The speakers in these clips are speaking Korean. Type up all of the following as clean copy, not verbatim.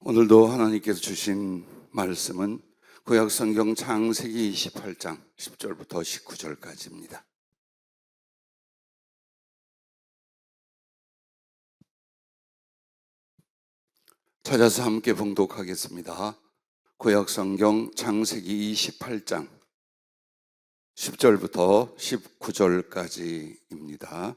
오늘도 하나님께서 주신 말씀은 구약성경 창세기 28장 10절부터 19절까지입니다. 찾아서 함께 봉독하겠습니다. 구약성경 창세기 28장 10절부터 19절까지입니다.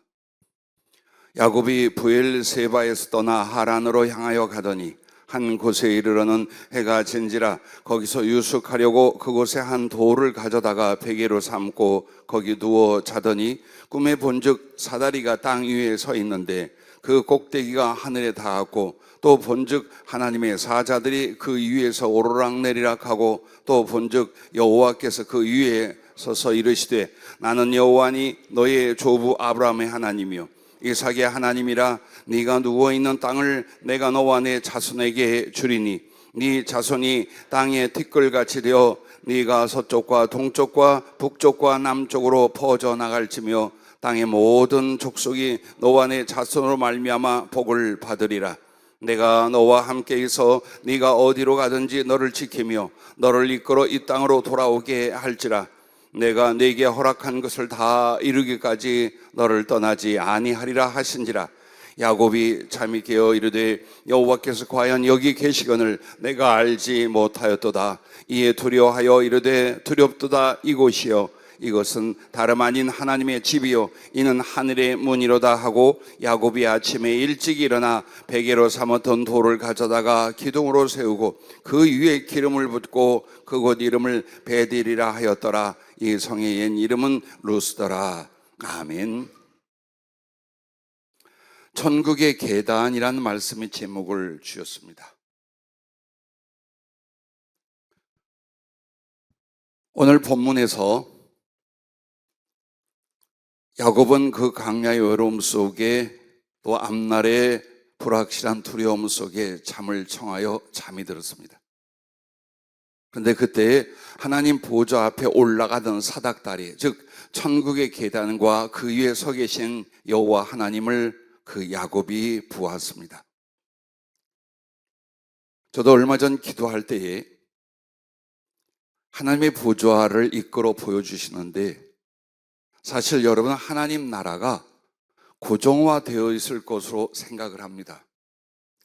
야곱이 브엘세바에서 떠나 하란으로 향하여 가더니 한 곳에 이르러는 해가 진지라 거기서 유숙하려고 그곳에 한 돌을 가져다가 베개로 삼고 거기 누워 자더니 꿈에 본즉 사다리가 땅 위에 서 있는데 그 꼭대기가 하늘에 닿았고 또 본즉 하나님의 사자들이 그 위에서 오르락내리락하고 또 본즉 여호와께서 그 위에 서서 이르시되 나는 여호와니 너의 조부 아브라함의 하나님이요 이삭의 하나님이라. 네가 누워있는 땅을 내가 너와 내 자손에게 주리니 네 자손이 땅에 티끌같이 되어 네가 서쪽과 동쪽과 북쪽과 남쪽으로 퍼져나갈지며 땅의 모든 족속이 너와 내 자손으로 말미암아 복을 받으리라. 내가 너와 함께 있어 네가 어디로 가든지 너를 지키며 너를 이끌어 이 땅으로 돌아오게 할지라. 내가 네게 허락한 것을 다 이루기까지 너를 떠나지 아니하리라 하신지라. 야곱이 잠이 깨어 이르되 여호와께서 과연 여기 계시거늘 내가 알지 못하였도다. 이에 두려워하여 이르되 두렵도다. 이곳이여 이것은 다름 아닌 하나님의 집이요 이는 하늘의 문이로다 하고 야곱이 아침에 일찍 일어나 베개로 삼았던 돌을 가져다가 기둥으로 세우고 그 위에 기름을 붓고 그곳 이름을 베델이라 하였더라. 이 성의 옛 이름은 루스더라. 아멘. 천국의 계단이라는 말씀의 제목을 주셨습니다. 오늘 본문에서 야곱은 그 강야의 외로움 속에 또 앞날의 불확실한 두려움 속에 잠을 청하여 잠이 들었습니다. 그런데 그때 하나님 보좌 앞에 올라가던 사닥다리, 즉 천국의 계단과 그 위에 서 계신 여호와 하나님을 그 야곱이 보았습니다. 저도 얼마 전 기도할 때에 하나님의 보좌를 이끌어 보여주시는데 사실 여러분 하나님 나라가 고정화되어 있을 것으로 생각을 합니다.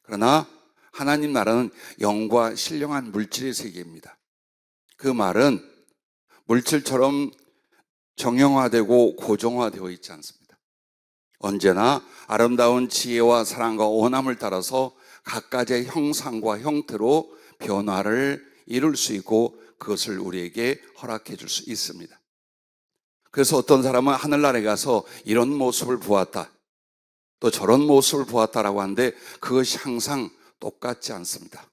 그러나 하나님 나라는 영과 신령한 물질의 세계입니다. 그 말은 물질처럼 정형화되고 고정화되어 있지 않습니다. 언제나 아름다운 지혜와 사랑과 원함을 따라서 각가지의 형상과 형태로 변화를 이룰 수 있고 그것을 우리에게 허락해 줄 수 있습니다. 그래서 어떤 사람은 하늘나라에 가서 이런 모습을 보았다, 또 저런 모습을 보았다라고 하는데 그것이 항상 똑같지 않습니다.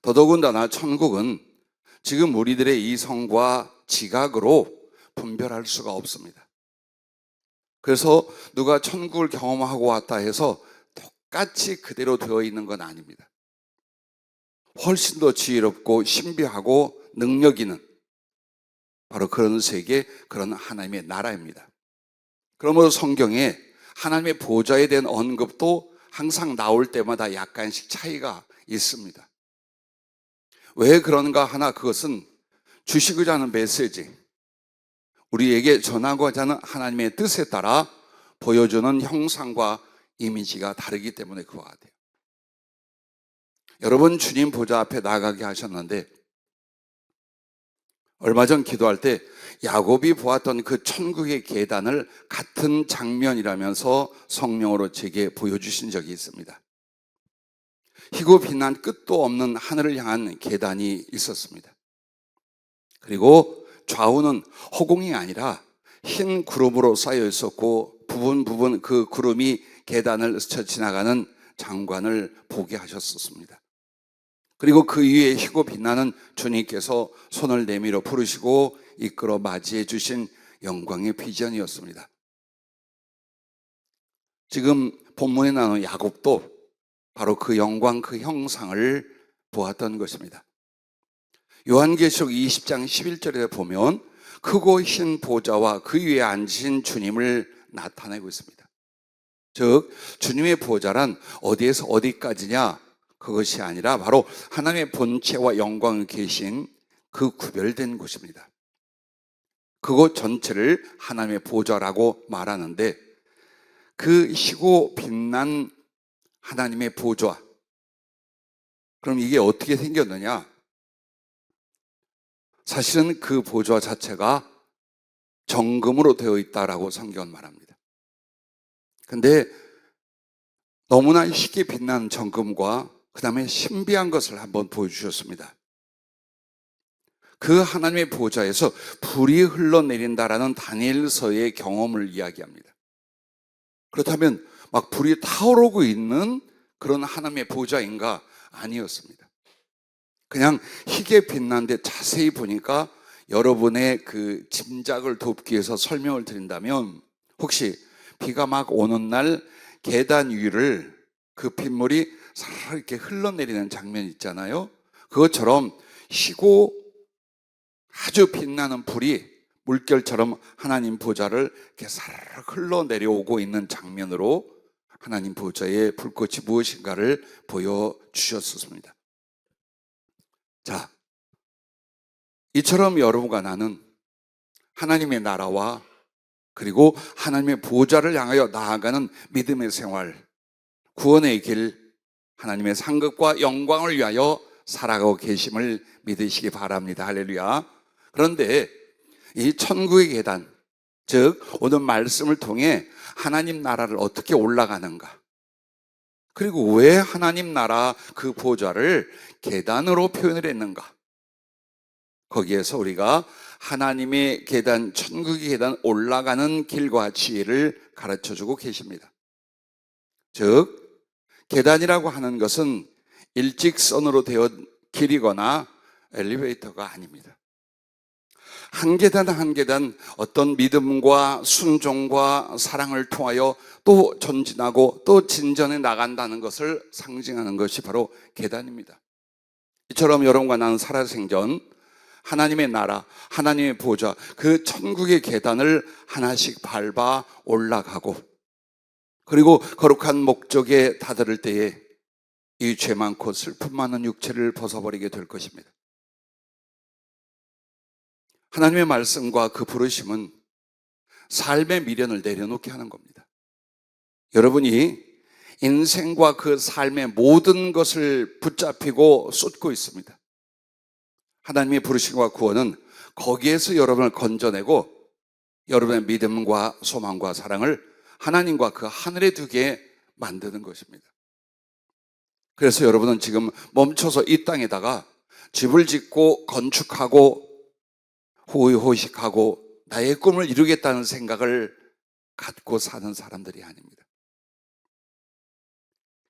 더더군다나 천국은 지금 우리들의 이성과 지각으로 분별할 수가 없습니다. 그래서 누가 천국을 경험하고 왔다 해서 똑같이 그대로 되어 있는 건 아닙니다. 훨씬 더 지혜롭고 신비하고 능력 있는 바로 그런 세계, 그런 하나님의 나라입니다. 그러므로 성경에 하나님의 보좌에 대한 언급도 항상 나올 때마다 약간씩 차이가 있습니다. 왜 그런가 하나, 그것은 주시고자 하는 메시지, 우리에게 전하고자 하는 하나님의 뜻에 따라 보여주는 형상과 이미지가 다르기 때문에 그와 같아요. 여러분 주님 보좌 앞에 나가게 하셨는데 얼마 전 기도할 때 야곱이 보았던 그 천국의 계단을 같은 장면이라면서 성령으로 제게 보여주신 적이 있습니다. 희고 빛난 끝도 없는 하늘을 향한 계단이 있었습니다. 그리고 좌우는 허공이 아니라 흰 구름으로 쌓여 있었고 부분 그 구름이 계단을 스쳐 지나가는 장관을 보게 하셨었습니다. 그리고 그 위에 희고 빛나는 주님께서 손을 내밀어 부르시고 이끌어 맞이해 주신 영광의 비전이었습니다. 지금 본문에 나오는 야곱도 바로 그 영광, 그 형상을 보았던 것입니다. 요한계시록 20장 11절에 보면 크고 흰 보좌와 그 위에 앉으신 주님을 나타내고 있습니다. 즉 주님의 보좌란 어디에서 어디까지냐, 그것이 아니라 바로 하나님의 본체와 영광이 계신 그 구별된 곳입니다. 그곳 전체를 하나님의 보좌라고 말하는데, 그 희고 빛난 하나님의 보좌, 그럼 이게 어떻게 생겼느냐? 사실은 그 보좌 자체가 정금으로 되어 있다라고 성경은 말합니다. 근데 너무나 희게 빛나는 정금과 그 다음에 신비한 것을 한번 보여주셨습니다. 그 하나님의 보좌에서 불이 흘러내린다라는 다니엘서의 경험을 이야기합니다. 그렇다면 막 불이 타오르고 있는 그런 하나님의 보좌인가? 아니었습니다. 그냥 희게 빛나는데 자세히 보니까 여러분의 그 짐작을 돕기 위해서 설명을 드린다면, 혹시 비가 막 오는 날 계단 위를 그 빗물이 사르르 이렇게 흘러내리는 장면 있잖아요. 그것처럼 희고 아주 빛나는 불이 물결처럼 하나님 보좌를 이렇게 사르르 흘러내려오고 있는 장면으로 하나님 보좌의 불꽃이 무엇인가를 보여주셨습니다. 자, 이처럼 여러분과 나는 하나님의 나라와 그리고 하나님의 보좌를 향하여 나아가는 믿음의 생활, 구원의 길, 하나님의 상급과 영광을 위하여 살아가고 계심을 믿으시기 바랍니다. 할렐루야. 그런데 이 천국의 계단, 즉 오늘 말씀을 통해 하나님 나라를 어떻게 올라가는가, 그리고 왜 하나님 나라 그 보좌를 계단으로 표현을 했는가, 거기에서 우리가 하나님의 계단, 천국의 계단 올라가는 길과 지혜를 가르쳐주고 계십니다. 즉 계단이라고 하는 것은 일직선으로 되어 길이거나 엘리베이터가 아닙니다. 한 계단 한 계단 어떤 믿음과 순종과 사랑을 통하여 또 전진하고 또 진전해 나간다는 것을 상징하는 것이 바로 계단입니다. 이처럼 여러분과 나는 살아생전 하나님의 나라, 하나님의 보좌, 그 천국의 계단을 하나씩 밟아 올라가고, 그리고 거룩한 목적에 다다를 때에 이 죄 많고 슬픔 많은 육체를 벗어버리게 될 것입니다. 하나님의 말씀과 그 부르심은 삶의 미련을 내려놓게 하는 겁니다. 여러분이 인생과 그 삶의 모든 것을 붙잡히고 쏟고 있습니다. 하나님의 부르심과 구원은 거기에서 여러분을 건져내고 여러분의 믿음과 소망과 사랑을 하나님과 그 하늘에 두게 만드는 것입니다. 그래서 여러분은 지금 멈춰서 이 땅에다가 집을 짓고 건축하고 호의호식하고 나의 꿈을 이루겠다는 생각을 갖고 사는 사람들이 아닙니다.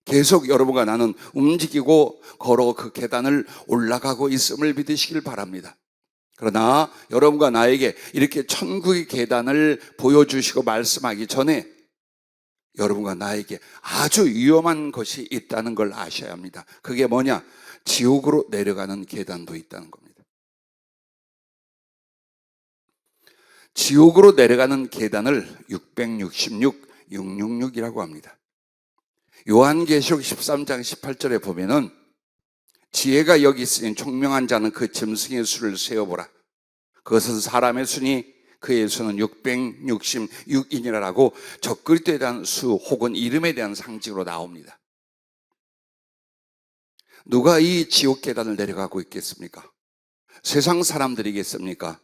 계속 여러분과 나는 움직이고 걸어 그 계단을 올라가고 있음을 믿으시길 바랍니다. 그러나 여러분과 나에게 이렇게 천국의 계단을 보여주시고 말씀하기 전에 여러분과 나에게 아주 위험한 것이 있다는 걸 아셔야 합니다. 그게 뭐냐? 지옥으로 내려가는 계단도 있다는 겁니다. 지옥으로 내려가는 계단을 666, 666이라고 합니다. 요한계시록 13장 18절에 보면은 지혜가 여기 있으니 총명한 자는 그 짐승의 수를 세어보라. 그것은 사람의 수니 그의 수는 666이니라라고 적그리스도에 대한 수 혹은 이름에 대한 상징으로 나옵니다. 누가 이 지옥 계단을 내려가고 있겠습니까? 세상 사람들이겠습니까?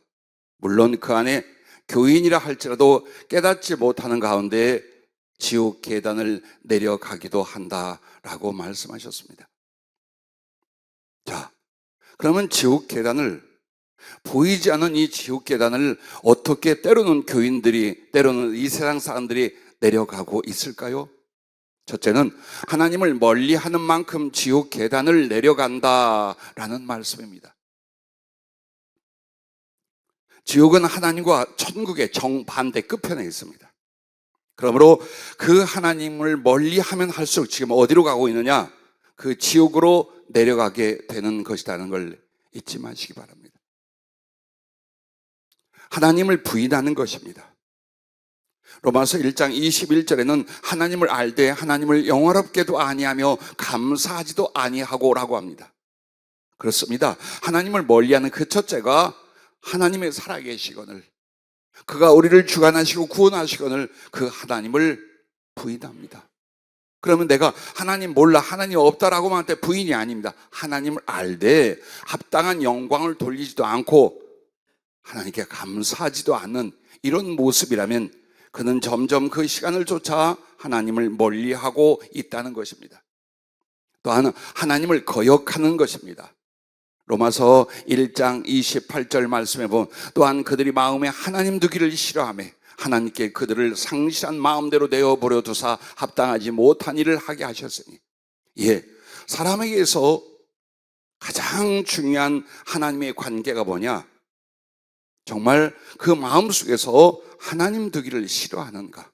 물론 그 안에 교인이라 할지라도 깨닫지 못하는 가운데 지옥 계단을 내려가기도 한다라고 말씀하셨습니다. 자, 그러면 지옥 계단을, 보이지 않는 이 지옥 계단을 어떻게 때로는 교인들이, 때로는 이 세상 사람들이 내려가고 있을까요? 첫째는 하나님을 멀리하는 만큼 지옥 계단을 내려간다라는 말씀입니다. 지옥은 하나님과 천국의 정반대 끝편에 있습니다. 그러므로 그 하나님을 멀리하면 할수록 지금 어디로 가고 있느냐? 그 지옥으로 내려가게 되는 것이라는 걸 잊지 마시기 바랍니다. 하나님을 부인하는 것입니다. 로마서 1장 21절에는 하나님을 알되 하나님을 영화롭게도 아니하며 감사하지도 아니하고라고 합니다. 그렇습니다. 하나님을 멀리하는 그 첫째가 하나님의 살아계시거늘, 그가 우리를 주관하시고 구원하시거늘 그 하나님을 부인합니다. 그러면 내가 하나님 몰라, 하나님 없다라고만 할 때 부인이 아닙니다. 하나님을 알되 합당한 영광을 돌리지도 않고 하나님께 감사하지도 않는 이런 모습이라면 그는 점점 그 시간을 쫓아 하나님을 멀리하고 있다는 것입니다. 또한 하나님을 거역하는 것입니다. 로마서 1장 28절 말씀에 보면 또한 그들이 마음에 하나님 두기를 싫어하며 하나님께 그들을 상실한 마음대로 내어버려 두사 합당하지 못한 일을 하게 하셨으니, 사람에게서 가장 중요한 하나님의 관계가 뭐냐? 정말 그 마음속에서 하나님 두기를 싫어하는가?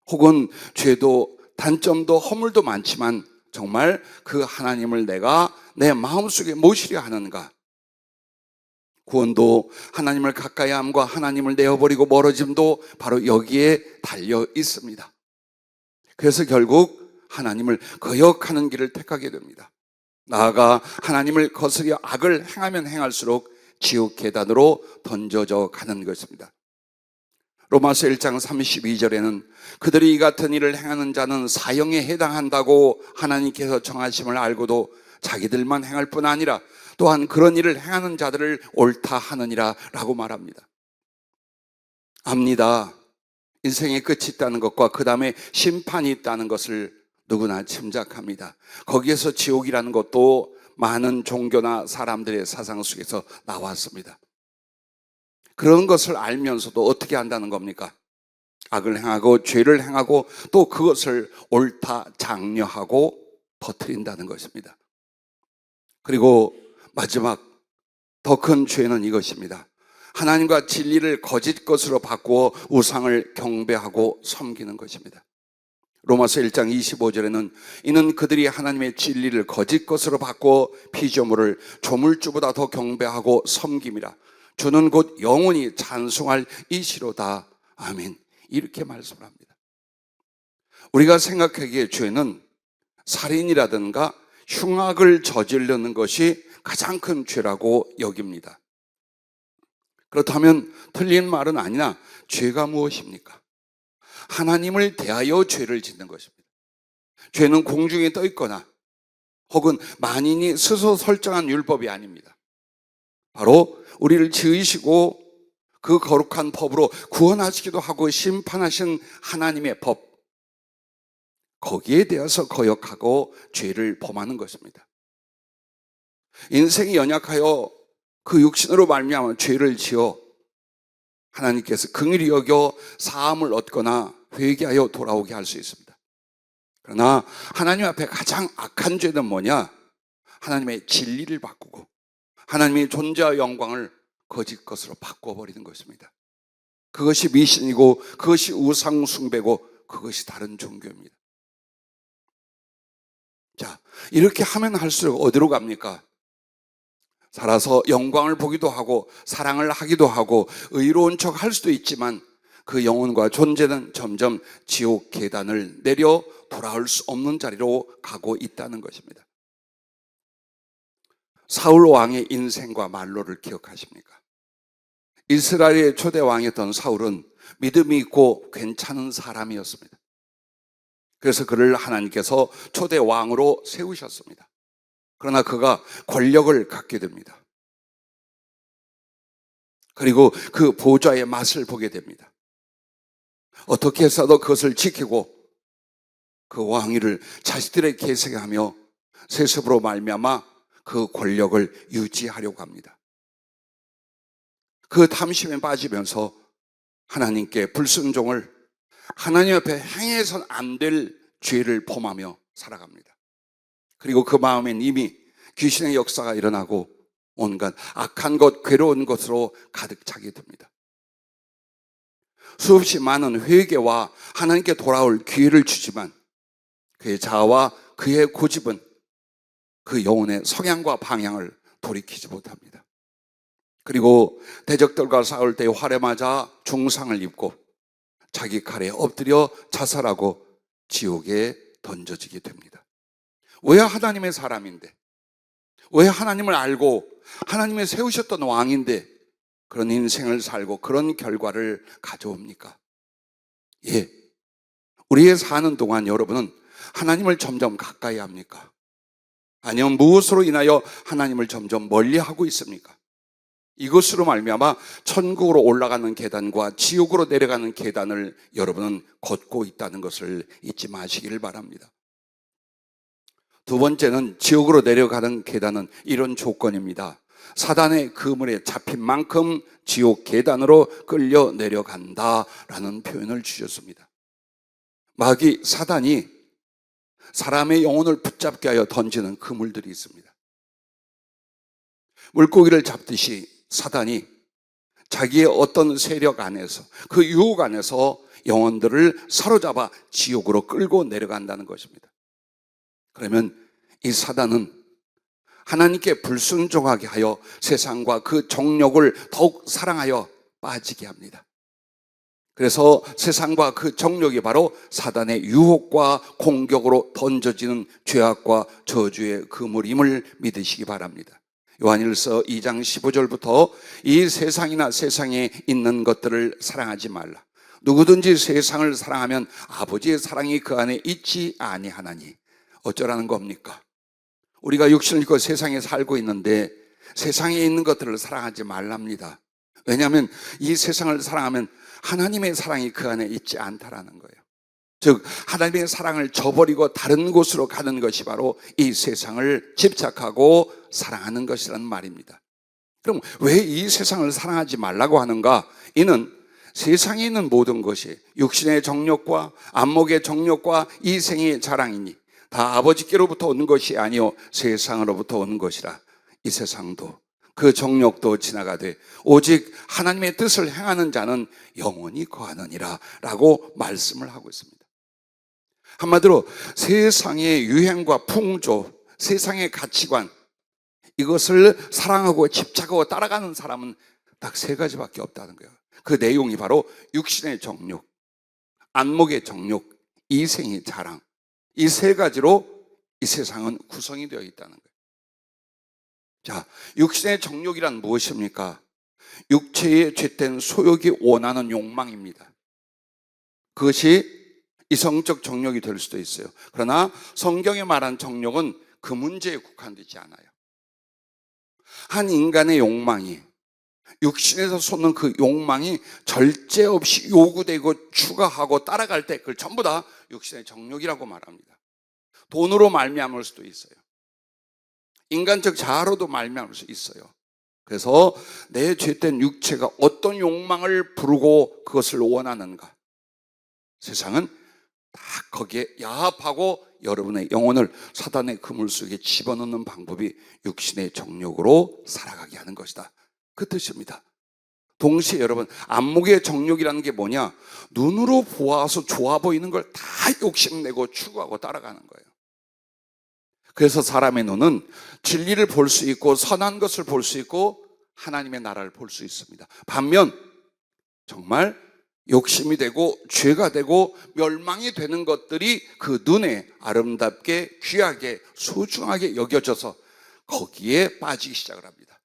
혹은 죄도 단점도 허물도 많지만 정말 그 하나님을 내가 내 마음속에 모시려 하는가? 구원도 하나님을 가까이 함과 하나님을 내어버리고 멀어짐도 바로 여기에 달려 있습니다. 그래서 결국 하나님을 거역하는 길을 택하게 됩니다. 나아가 하나님을 거스려 악을 행하면 행할수록 지옥 계단으로 던져져 가는 것입니다. 로마서 1장 32절에는 그들이 이 같은 일을 행하는 자는 사형에 해당한다고 하나님께서 정하심을 알고도 자기들만 행할 뿐 아니라 또한 그런 일을 행하는 자들을 옳다 하느니라 라고 말합니다. 압니다. 인생의 끝이 있다는 것과 그 다음에 심판이 있다는 것을 누구나 짐작합니다. 거기에서 지옥이라는 것도 많은 종교나 사람들의 사상 속에서 나왔습니다. 그런 것을 알면서도 어떻게 한다는 겁니까? 악을 행하고 죄를 행하고 또 그것을 옳다 장려하고 퍼뜨린다는 것입니다. 그리고 마지막 더 큰 죄는 이것입니다. 하나님과 진리를 거짓 것으로 바꾸어 우상을 경배하고 섬기는 것입니다. 로마서 1장 25절에는 이는 그들이 하나님의 진리를 거짓 것으로 바꾸어 피조물을 조물주보다 더 경배하고 섬김이라. 주는 곧 영원히 찬송할 이시로다. 아멘. 이렇게 말씀을 합니다. 우리가 생각하기에 죄는 살인이라든가 흉악을 저지르는 것이 가장 큰 죄라고 여깁니다. 그렇다면 틀린 말은 아니나 죄가 무엇입니까? 하나님을 대하여 죄를 짓는 것입니다. 죄는 공중에 떠 있거나 혹은 만인이 스스로 설정한 율법이 아닙니다. 바로 우리를 지으시고 그 거룩한 법으로 구원하시기도 하고 심판하신 하나님의 법, 거기에 대해서 거역하고 죄를 범하는 것입니다. 인생이 연약하여 그 육신으로 말미암아 죄를 지어 하나님께서 긍휼히 여겨 사함을 얻거나 회개하여 돌아오게 할 수 있습니다. 그러나 하나님 앞에 가장 악한 죄는 뭐냐? 하나님의 진리를 바꾸고 하나님의 존재와 영광을 거짓 것으로 바꿔버리는 것입니다. 그것이 미신이고 그것이 우상 숭배고 그것이 다른 종교입니다. 자, 이렇게 하면 할수록 어디로 갑니까? 살아서 영광을 보기도 하고 사랑을 하기도 하고 의로운 척 할 수도 있지만 그 영혼과 존재는 점점 지옥 계단을 내려 돌아올 수 없는 자리로 가고 있다는 것입니다. 사울 왕의 인생과 말로를 기억하십니까? 이스라엘의 초대 왕이었던 사울은 믿음이 있고 괜찮은 사람이었습니다. 그래서 그를 하나님께서 초대 왕으로 세우셨습니다. 그러나 그가 권력을 갖게 됩니다. 그리고 그 보좌의 맛을 보게 됩니다. 어떻게 해서도 그것을 지키고 그 왕위를 자식들의 계승에 하며 세습으로 말미암아 그 권력을 유지하려고 합니다. 그 탐심에 빠지면서 하나님께 불순종을, 하나님 앞에 행해서는 안 될 죄를 범하며 살아갑니다. 그리고 그 마음엔 이미 귀신의 역사가 일어나고 온갖 악한 것, 괴로운 것으로 가득 차게 됩니다. 수없이 많은 회개와 하나님께 돌아올 기회를 주지만 그의 자아와 그의 고집은 그 영혼의 성향과 방향을 돌이키지 못합니다. 그리고 대적들과 싸울 때 활에 맞아 중상을 입고 자기 칼에 엎드려 자살하고 지옥에 던져지게 됩니다. 왜 하나님의 사람인데, 왜 하나님을 알고 하나님의 세우셨던 왕인데 그런 인생을 살고 그런 결과를 가져옵니까? 예, 우리의 사는 동안 여러분은 하나님을 점점 가까이 합니까? 아니면 무엇으로 인하여 하나님을 점점 멀리하고 있습니까? 이것으로 말미암아 천국으로 올라가는 계단과 지옥으로 내려가는 계단을 여러분은 걷고 있다는 것을 잊지 마시기를 바랍니다. 두 번째는 지옥으로 내려가는 계단은 이런 조건입니다. 사단의 그물에 잡힌 만큼 지옥 계단으로 끌려 내려간다라는 표현을 주셨습니다. 마귀 사단이 사람의 영혼을 붙잡게 하여 던지는 그물들이 있습니다. 물고기를 잡듯이 사단이 자기의 어떤 세력 안에서, 그 유혹 안에서 영혼들을 사로잡아 지옥으로 끌고 내려간다는 것입니다. 그러면 이 사단은 하나님께 불순종하게 하여 세상과 그 정욕을 더욱 사랑하여 빠지게 합니다. 그래서 세상과 그 정욕이 바로 사단의 유혹과 공격으로 던져지는 죄악과 저주의 그물임을 믿으시기 바랍니다. 요한일서 2장 15절부터 이 세상이나 세상에 있는 것들을 사랑하지 말라. 누구든지 세상을 사랑하면 아버지의 사랑이 그 안에 있지 아니하나니. 어쩌라는 겁니까? 우리가 육신을 입고 세상에 살고 있는데 세상에 있는 것들을 사랑하지 말랍니다. 왜냐하면 이 세상을 사랑하면 하나님의 사랑이 그 안에 있지 않다라는 거예요. 즉 하나님의 사랑을 저버리고 다른 곳으로 가는 것이 바로 이 세상을 집착하고 사랑하는 것이라는 말입니다. 그럼 왜 이 세상을 사랑하지 말라고 하는가? 이는 세상에 있는 모든 것이 육신의 정욕과 안목의 정욕과 이 생의 자랑이니 다 아버지께로부터 오는 것이 아니요 세상으로부터 오는 것이라. 이 세상도 그 정욕도 지나가되 오직 하나님의 뜻을 행하는 자는 영원히 거하느니라 라고 말씀을 하고 있습니다. 한마디로 세상의 유행과 풍조, 세상의 가치관, 이것을 사랑하고 집착하고 따라가는 사람은 딱 세 가지밖에 없다는 거예요. 그 내용이 바로 육신의 정욕, 안목의 정욕, 이생의 자랑, 이 세 가지로 이 세상은 구성이 되어 있다는 거예요. 자, 육신의 정욕이란 무엇입니까? 육체의 죄된 소욕이 원하는 욕망입니다. 그것이 이성적 정욕이 될 수도 있어요. 그러나 성경에 말한 정욕은 그 문제에 국한되지 않아요. 한 인간의 욕망이, 육신에서 솟는 그 욕망이 절제 없이 요구되고 추가하고 따라갈 때 그걸 전부 다 육신의 정욕이라고 말합니다. 돈으로 말미암을 수도 있어요. 인간적 자아로도 말미암을 수 있어요. 그래서 내 죄된 육체가 어떤 욕망을 부르고 그것을 원하는가? 세상은 다 거기에 야합하고 여러분의 영혼을 사단의 그물 속에 집어넣는 방법이 육신의 정욕으로 살아가게 하는 것이다. 그 뜻입니다. 동시에 여러분, 안목의 정욕이라는 게 뭐냐? 눈으로 보아서 좋아 보이는 걸 다 욕심내고 추구하고 따라가는 거예요. 그래서 사람의 눈은 진리를 볼 수 있고 선한 것을 볼 수 있고 하나님의 나라를 볼 수 있습니다. 반면 정말 욕심이 되고 죄가 되고 멸망이 되는 것들이 그 눈에 아름답게 귀하게 소중하게 여겨져서 거기에 빠지기 시작을 합니다.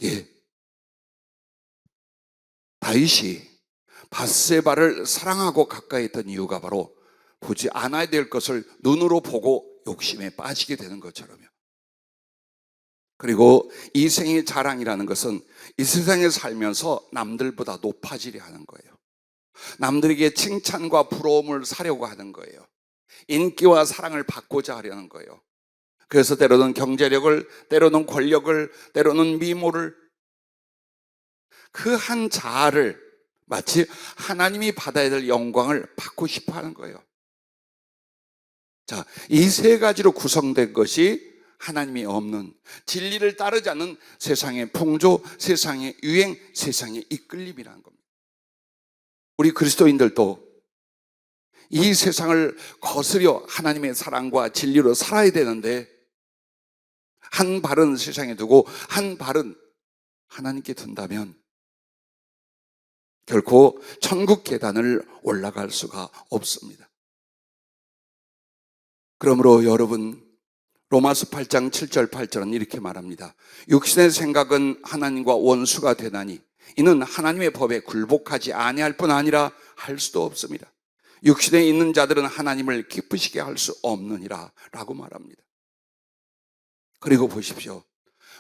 예. 다윗이 밧세바를 사랑하고 가까이 했던 이유가 바로 보지 않아야 될 것을 눈으로 보고 욕심에 빠지게 되는 것처럼요. 그리고 이생의 자랑이라는 것은 이 세상에 살면서 남들보다 높아지려 하는 거예요. 남들에게 칭찬과 부러움을 사려고 하는 거예요. 인기와 사랑을 받고자 하려는 거예요. 그래서 때로는 경제력을, 때로는 권력을, 때로는 미모를, 그 한 자아를 마치 하나님이 받아야 될 영광을 받고 싶어 하는 거예요. 자, 이 세 가지로 구성된 것이 하나님이 없는, 진리를 따르지 않는 세상의 풍조, 세상의 유행, 세상의 이끌림이라는 겁니다. 우리 그리스도인들도 이 세상을 거스려 하나님의 사랑과 진리로 살아야 되는데 한 발은 세상에 두고 한 발은 하나님께 둔다면 결코 천국 계단을 올라갈 수가 없습니다. 그러므로 여러분, 로마서 8장 7절 8절은 이렇게 말합니다. 육신의 생각은 하나님과 원수가 되나니 이는 하나님의 법에 굴복하지 아니할 뿐 아니라 할 수도 없습니다. 육신에 있는 자들은 하나님을 기쁘시게 할 수 없느니라 라고 말합니다. 그리고 보십시오.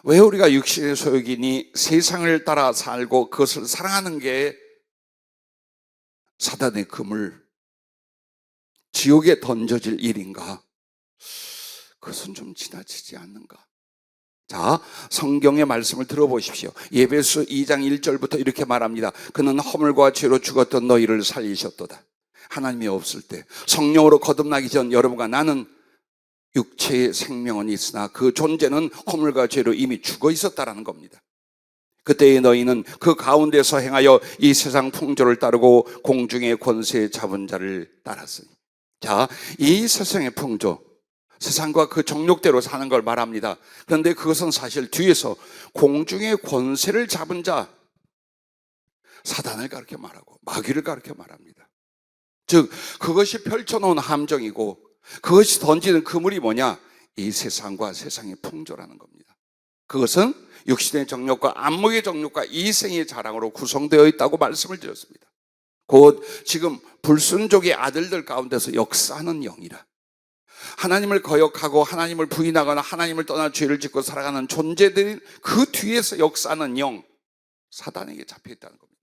왜 우리가 육신의 소욕이니 세상을 따라 살고 그것을 사랑하는 게 사단의 금을 지옥에 던져질 일인가? 그것은 좀 지나치지 않는가? 자, 성경의 말씀을 들어보십시오. 에베소 2장 1절부터 이렇게 말합니다. 그는 허물과 죄로 죽었던 너희를 살리셨도다. 하나님이 없을 때 성령으로 거듭나기 전 여러분과 나는 육체의 생명은 있으나 그 존재는 허물과 죄로 이미 죽어 있었다라는 겁니다. 그때의 너희는 그 가운데서 행하여 이 세상 풍조를 따르고 공중의 권세 잡은 자를 따랐으니. 자, 이 세상의 풍조, 세상과 그 정욕대로 사는 걸 말합니다. 그런데 그것은 사실 뒤에서 공중의 권세를 잡은 자, 사단을 가르쳐 말하고 마귀를 가르쳐 말합니다. 즉 그것이 펼쳐놓은 함정이고 그것이 던지는 그물이 뭐냐? 이 세상과 세상의 풍조라는 겁니다. 그것은 육신의 정욕과 안목의 정욕과 이생의 자랑으로 구성되어 있다고 말씀을 드렸습니다. 곧 지금 불순종의 아들들 가운데서 역사하는 영이라. 하나님을 거역하고 하나님을 부인하거나 하나님을 떠나 죄를 짓고 살아가는 존재들이 그 뒤에서 역사하는 영, 사단에게 잡혀있다는 겁니다.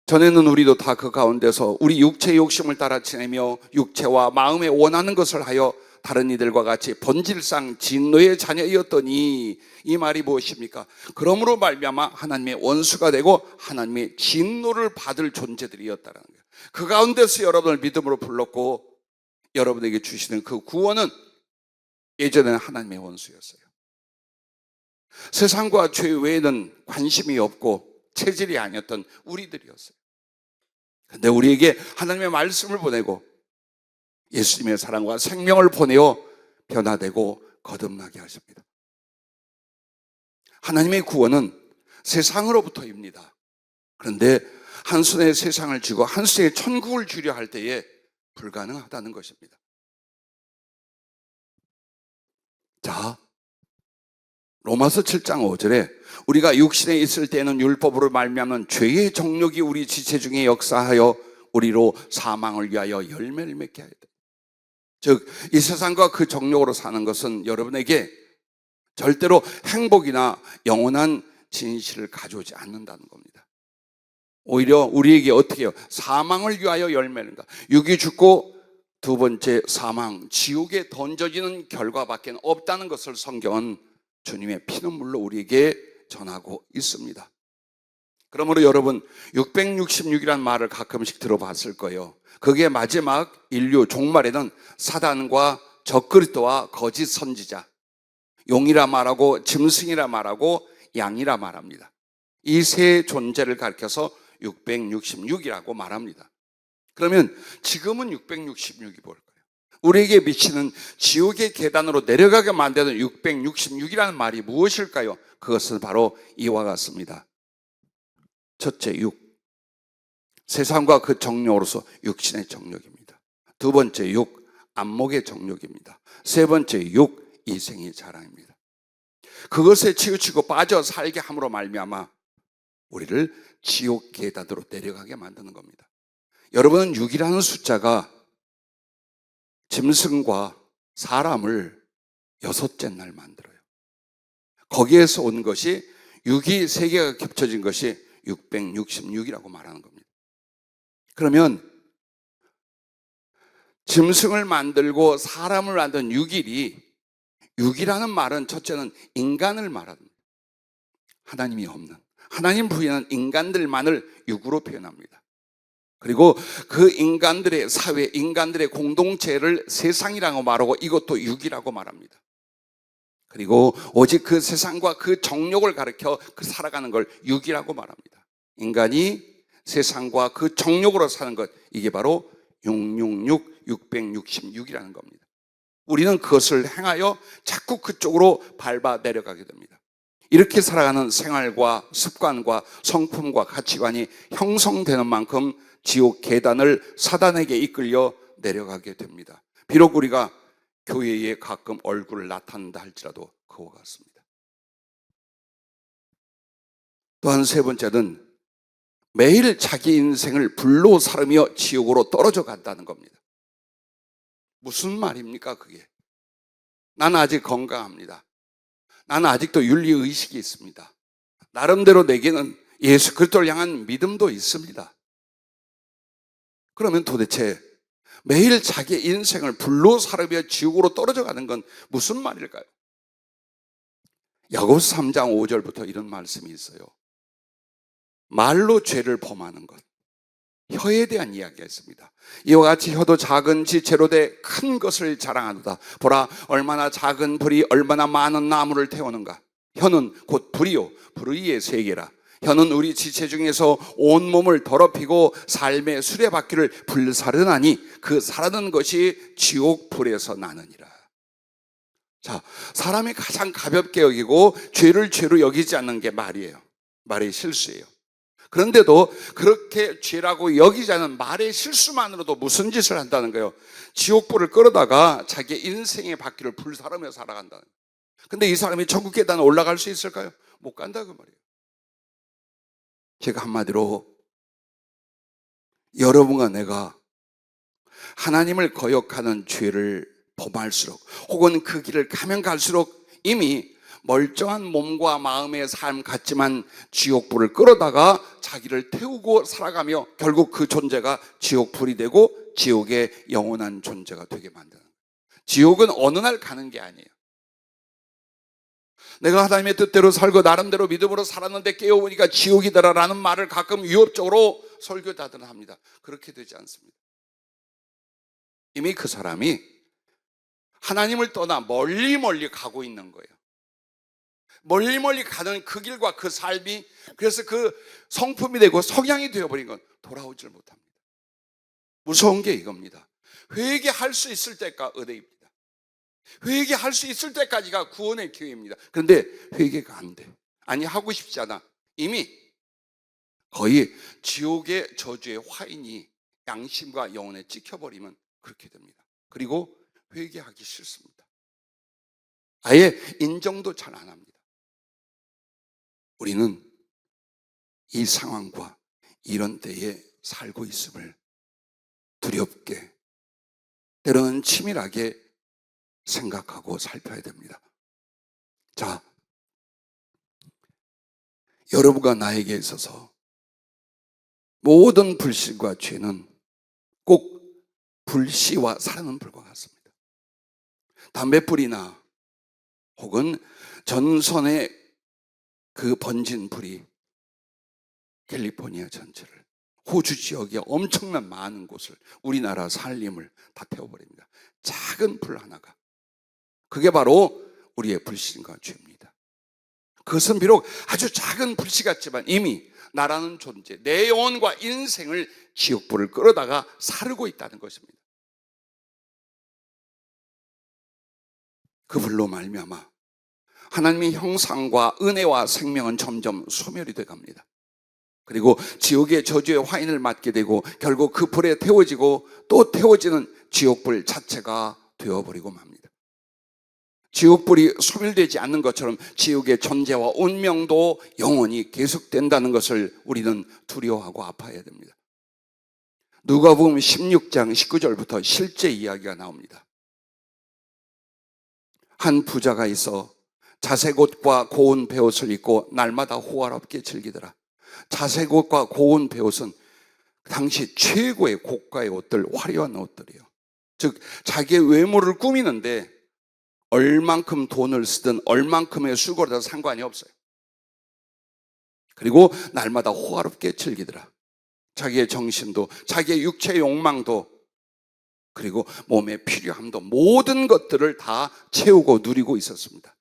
전에는 우리도 다 그 가운데서 우리 육체의 욕심을 따라 지내며 육체와 마음에 원하는 것을 하여 다른 이들과 같이 본질상 진노의 자녀이었더니, 이 말이 무엇입니까? 그러므로 말미암아 하나님의 원수가 되고 하나님의 진노를 받을 존재들이었다는 거예요. 그 가운데서 여러분을 믿음으로 불렀고 여러분에게 주시는 그 구원은 예전에는 하나님의 원수였어요. 세상과 죄 외에는 관심이 없고 체질이 아니었던 우리들이었어요. 그런데 우리에게 하나님의 말씀을 보내고 예수님의 사랑과 생명을 보내어 변화되고 거듭나게 하십니다. 하나님의 구원은 세상으로부터입니다. 그런데 한 손에 세상을 쥐고 한 손에 천국을 쥐려 할 때에 불가능하다는 것입니다. 자, 로마서 7장 5절에 우리가 육신에 있을 때는 율법으로 말미암는 죄의 정욕이 우리 지체 중에 역사하여 우리로 사망을 위하여 열매를 맺게 하였다. 즉, 이 세상과 그 정욕으로 사는 것은 여러분에게 절대로 행복이나 영원한 진실을 가져오지 않는다는 겁니다. 오히려 우리에게 어떻게 해요? 사망을 위하여 열매를 맺는다. 육이 죽고 두 번째 사망, 지옥에 던져지는 결과밖에 없다는 것을 성경은 주님의 피눈물로 우리에게 전하고 있습니다. 그러므로 여러분, 666이라는 말을 가끔씩 들어봤을 거예요. 그게 마지막 인류 종말에는 사단과 적그리스도와 거짓 선지자, 용이라 말하고 짐승이라 말하고 양이라 말합니다. 이 세 존재를 가리켜서 666이라고 말합니다. 그러면 지금은 666이 뭘까요? 우리에게 미치는 지옥의 계단으로 내려가게 만드는 666이라는 말이 무엇일까요? 그것은 바로 이와 같습니다. 첫째, 육. 세상과 그 정욕으로서 육신의 정욕입니다. 두 번째, 육. 안목의 정욕입니다. 세 번째, 육. 이생의 자랑입니다. 그것에 치우치고 빠져 살게 함으로 말미암아 우리를 지옥 계단으로 내려가게 만드는 겁니다. 여러분은 6이라는 숫자가 짐승과 사람을 6째 날 만들어요. 거기에서 온 것이 6이 3개가 겹쳐진 것이 666이라고 말하는 겁니다. 그러면 짐승을 만들고 사람을 만든 6일이, 6이라는 말은 첫째는 인간을 말합니다. 하나님이 없는, 하나님 부인한 인간들만을 6으로 표현합니다. 그리고 그 인간들의 사회, 인간들의 공동체를 세상이라고 말하고 이것도 6이라고 말합니다. 그리고 오직 그 세상과 그 정욕을 가리켜 그 살아가는 걸 6이라고 말합니다. 인간이 세상과 그 정욕으로 사는 것, 이게 바로 666, 666이라는 겁니다. 우리는 그것을 행하여 자꾸 그쪽으로 밟아 내려가게 됩니다. 이렇게 살아가는 생활과 습관과 성품과 가치관이 형성되는 만큼 지옥 계단을 사단에게 이끌려 내려가게 됩니다. 비록 우리가 교회에 가끔 얼굴을 나타낸다 할지라도 그와 같습니다. 또한 세 번째는 매일 자기 인생을 불로 사르며 지옥으로 떨어져 간다는 겁니다. 무슨 말입니까 그게? 나는 아직 건강합니다. 나는 아직도 윤리의식이 있습니다. 나름대로 내게는 예수 그리스도를 향한 믿음도 있습니다. 그러면 도대체 매일 자기 인생을 불로 사르며 지옥으로 떨어져 가는 건 무슨 말일까요? 야고보서 3장 5절부터 이런 말씀이 있어요. 말로 죄를 범하는 것, 혀에 대한 이야기가 있습니다. 이와 같이 혀도 작은 지체로 돼 큰 것을 자랑하도다. 보라, 얼마나 작은 불이 얼마나 많은 나무를 태우는가. 혀는 곧 불이요, 불의의 세계라. 혀는 우리 지체 중에서 온몸을 더럽히고 삶의 수레바퀴를 불사르나니 그 사르는 것이 지옥 불에서 나느니라. 자, 사람이 가장 가볍게 여기고 죄를 죄로 여기지 않는 게 말이에요. 말의 실수예요. 그런데도 그렇게 죄라고 여기지 않은 말의 실수만으로도 무슨 짓을 한다는 거예요? 지옥불을 끌어다가 자기 인생의 바퀴를 불사르며 살아간다는 거예요. 근데 이 사람이 천국 계단에 올라갈 수 있을까요? 못 간다 그 말이에요. 제가 한마디로 여러분과 내가 하나님을 거역하는 죄를 범할수록 혹은 그 길을 가면 갈수록 이미 멀쩡한 몸과 마음의 삶 같지만 지옥불을 끌어다가 자기를 태우고 살아가며 결국 그 존재가 지옥불이 되고 지옥의 영원한 존재가 되게 만드는 거예요. 지옥은 어느 날 가는 게 아니에요. 내가 하나님의 뜻대로 살고 나름대로 믿음으로 살았는데 깨어보니까 지옥이더라라는 말을 가끔 위협적으로 설교자들은 합니다. 그렇게 되지 않습니다. 이미 그 사람이 하나님을 떠나 멀리 가고 있는 거예요. 멀리 가는 그 길과 그 삶이 그래서 그 성품이 되고 성향이 되어버린 건 돌아오질 못합니다. 무서운 게 이겁니다. 회개할 수 있을 때가 은혜입니다. 회개할 수 있을 때까지가 구원의 기회입니다. 그런데 회개가 안 돼. 아니 하고 싶지 않아. 이미 거의 지옥의 저주의 화인이 양심과 영혼에 찍혀버리면 그렇게 됩니다. 그리고 회개하기 싫습니다. 아예 인정도 잘 안 합니다. 우리는 이 상황과 이런 때에 살고 있음을 두렵게 때로는 치밀하게 생각하고 살펴야 됩니다. 자, 여러분과 나에게 있어서 모든 불신과 죄는 꼭 불씨와 사르는 불과 같습니다. 담뱃불이나 혹은 전선의 그 번진 불이 캘리포니아 전체를, 호주 지역의 엄청난 많은 곳을, 우리나라 산림을 다 태워버립니다. 작은 불 하나가. 그게 바로 우리의 불신과 죄입니다. 그것은 비록 아주 작은 불씨 같지만 이미 나라는 존재, 내 영혼과 인생을 지옥불을 끌어다가 사르고 있다는 것입니다. 그 불로 말미암아 하나님의 형상과 은혜와 생명은 점점 소멸이 돼 갑니다. 그리고 지옥의 저주의 화인을 맞게 되고 결국 그 불에 태워지고 또 태워지는 지옥불 자체가 되어버리고 맙니다. 지옥불이 소멸되지 않는 것처럼 지옥의 존재와 운명도 영원히 계속된다는 것을 우리는 두려워하고 아파해야 됩니다. 누가복음 16장 19절부터 실제 이야기가 나옵니다. 한 부자가 있어 자색 옷과 고운 베옷을 입고 날마다 호화롭게 즐기더라. 자색 옷과 고운 베옷은 당시 최고의 고가의 옷들, 화려한 옷들이에요. 즉 자기의 외모를 꾸미는데 얼만큼 돈을 쓰든 얼만큼의 수고를 해도 상관이 없어요. 그리고 날마다 호화롭게 즐기더라. 자기의 정신도 자기의 육체의 욕망도 그리고 몸의 필요함도 모든 것들을 다 채우고 누리고 있었습니다.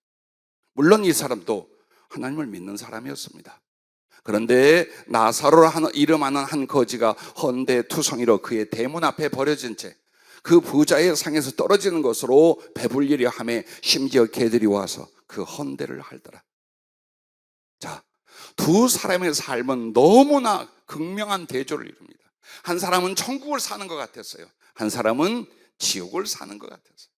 물론 이 사람도 하나님을 믿는 사람이었습니다. 그런데 나사로라 이름하는 한 거지가 헌대투성이로 그의 대문 앞에 버려진 채 그 부자의 상에서 떨어지는 것으로 배불리려 하며 심지어 개들이 와서 그 헌대를 할더라. 자, 두 사람의 삶은 너무나 극명한 대조를 이룹니다. 한 사람은 천국을 사는 것 같았어요. 한 사람은 지옥을 사는 것 같았어요.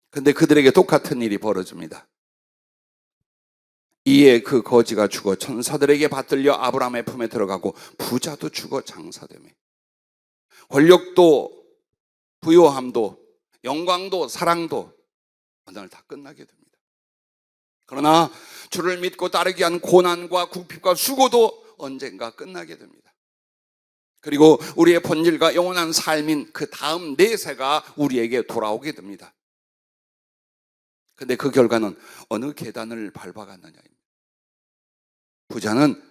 근데 그들에게 똑같은 일이 벌어집니다. 이에 그 거지가 죽어 천사들에게 받들려 아브라함의 품에 들어가고 부자도 죽어 장사되며 권력도 부요함도 영광도 사랑도 어느 날 다 끝나게 됩니다. 그러나 주를 믿고 따르기 위한 고난과 궁핍과 수고도 언젠가 끝나게 됩니다. 그리고 우리의 본질과 영원한 삶인 그 다음 내세가 우리에게 돌아오게 됩니다. 근데 그 결과는 어느 계단을 밟아갔느냐입니다. 부자는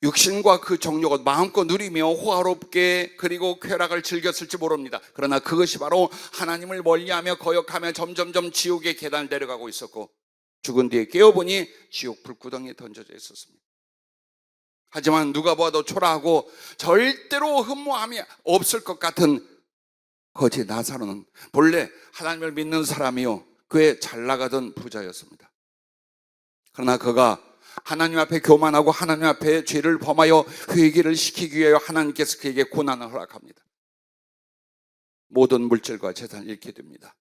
육신과 그 정욕을 마음껏 누리며 호화롭게 그리고 쾌락을 즐겼을지 모릅니다. 그러나 그것이 바로 하나님을 멀리하며 거역하며 점점점 지옥의 계단을 내려가고 있었고 죽은 뒤에 깨어보니 지옥 불구덩이에 던져져 있었습니다. 하지만 누가 봐도 초라하고 절대로 흠모함이 없을 것 같은 거지 나사로는 본래 하나님을 믿는 사람이요 그의 잘 나가던 부자였습니다. 그러나 그가 하나님 앞에 교만하고 하나님 앞에 죄를 범하여 회개를 시키기 위하여 하나님께서 그에게 고난을 허락합니다. 모든 물질과 재산을 잃게 됩니다.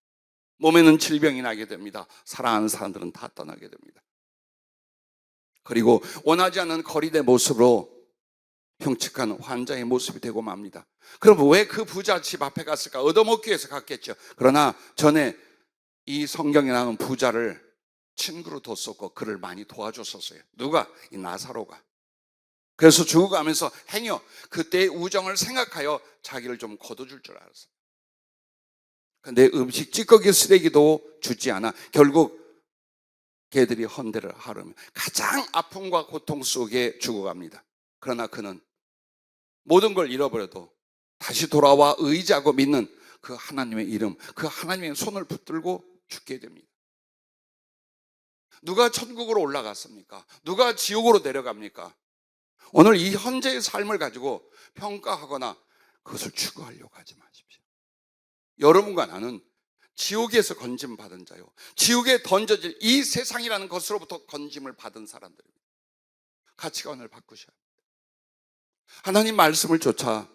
몸에는 질병이 나게 됩니다. 사랑하는 사람들은 다 떠나게 됩니다. 그리고 원하지 않는 거리대 모습으로 흉측한 환자의 모습이 되고 맙니다. 그럼 왜 그 부자 집 앞에 갔을까? 얻어먹기 위해서 갔겠죠. 그러나 전에 이 성경에 나오는 부자를 친구로 뒀었고 그를 많이 도와줬었어요. 누가? 이 나사로가. 그래서 죽어가면서 행여 그때의 우정을 생각하여 자기를 좀 거둬줄 줄 알았어요. 근데 음식 찌꺼기 쓰레기도 주지 않아 결국 개들이 헌대를 하르며 가장 아픔과 고통 속에 죽어갑니다. 그러나 그는 모든 걸 잃어버려도 다시 돌아와 의지하고 믿는 그 하나님의 이름, 그 하나님의 손을 붙들고 죽게 됩니다. 누가 천국으로 올라갔습니까? 누가 지옥으로 내려갑니까? 오늘 이 현재의 삶을 가지고 평가하거나 그것을 추구하려고 하지 마십시오. 여러분과 나는 지옥에서 건짐 받은 자요, 지옥에 던져질 이 세상이라는 것으로부터 건짐을 받은 사람들입니다. 가치관을 바꾸셔야 합니다. 하나님 말씀을 쫓아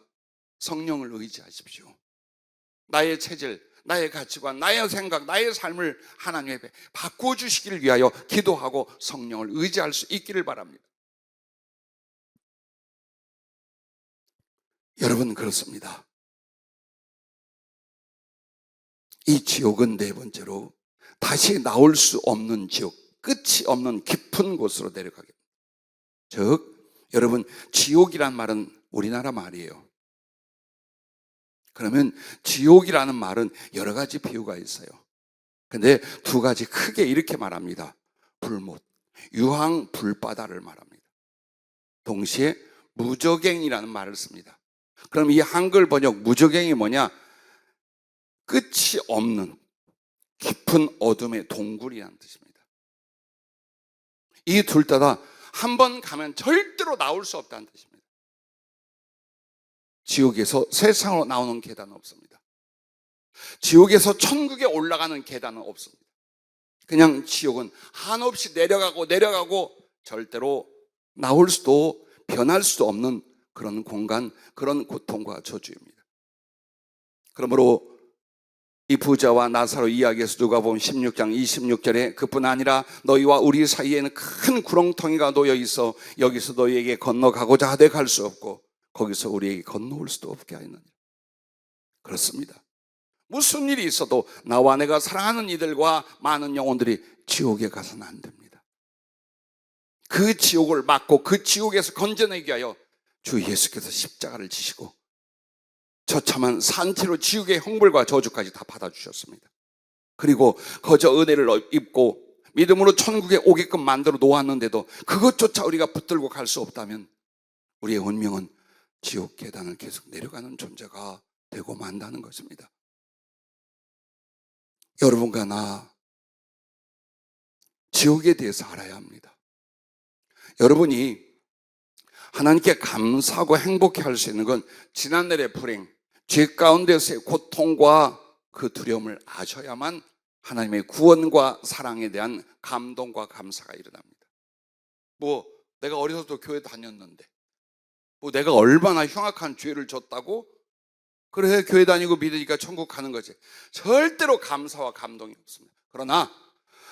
성령을 의지하십시오. 나의 체질, 나의 가치관, 나의 생각, 나의 삶을 하나님 앞에 바꿔주시기를 위하여 기도하고 성령을 의지할 수 있기를 바랍니다. 여러분 그렇습니다. 이 지옥은 네 번째로 다시 나올 수 없는 지옥, 끝이 없는 깊은 곳으로 내려가게 됩니다. 즉 여러분 지옥이란 말은 우리나라 말이에요. 그러면 지옥이라는 말은 여러 가지 비유가 있어요. 근데 두 가지 크게 이렇게 말합니다. 불못, 유황 불바다를 말합니다. 동시에 무저갱이라는 말을 씁니다. 그럼 이 한글 번역 무저갱이 뭐냐? 끝이 없는 깊은 어둠의 동굴이라는 뜻입니다. 이 둘 다 한 번 가면 절대로 나올 수 없다는 뜻입니다. 지옥에서 세상으로 나오는 계단은 없습니다. 지옥에서 천국에 올라가는 계단은 없습니다. 그냥 지옥은 한없이 내려가고 절대로 나올 수도 변할 수도 없는 그런 공간, 그런 고통과 저주입니다. 그러므로 이 부자와 나사로 이야기에서 누가복음 16장 26절에 그뿐 아니라 너희와 우리 사이에는 큰 구렁텅이가 놓여 있어 여기서 너희에게 건너가고자 하되 갈 수 없고 거기서 우리에게 건너올 수도 없게 하였느니라. 그렇습니다. 무슨 일이 있어도 나와 내가 사랑하는 이들과 많은 영혼들이 지옥에 가서는 안 됩니다. 그 지옥을 막고 그 지옥에서 건져내기 위하여 주 예수께서 십자가를 지시고 처참한 산채로 지옥의 형벌과 저주까지 다 받아주셨습니다. 그리고 거저 은혜를 입고 믿음으로 천국에 오게끔 만들어 놓았는데도 그것조차 우리가 붙들고 갈 수 없다면 우리의 운명은 지옥 계단을 계속 내려가는 존재가 되고 만다는 것입니다. 여러분과 나 지옥에 대해서 알아야 합니다. 여러분이 하나님께 감사하고 행복해 할 수 있는 건 지난날의 불행, 죄 가운데서의 고통과 그 두려움을 아셔야만 하나님의 구원과 사랑에 대한 감동과 감사가 일어납니다. 내가 어려서도 교회 다녔는데 내가 얼마나 흉악한 죄를 졌다고 그래 교회 다니고 믿으니까 천국 가는 거지. 절대로 감사와 감동이 없습니다. 그러나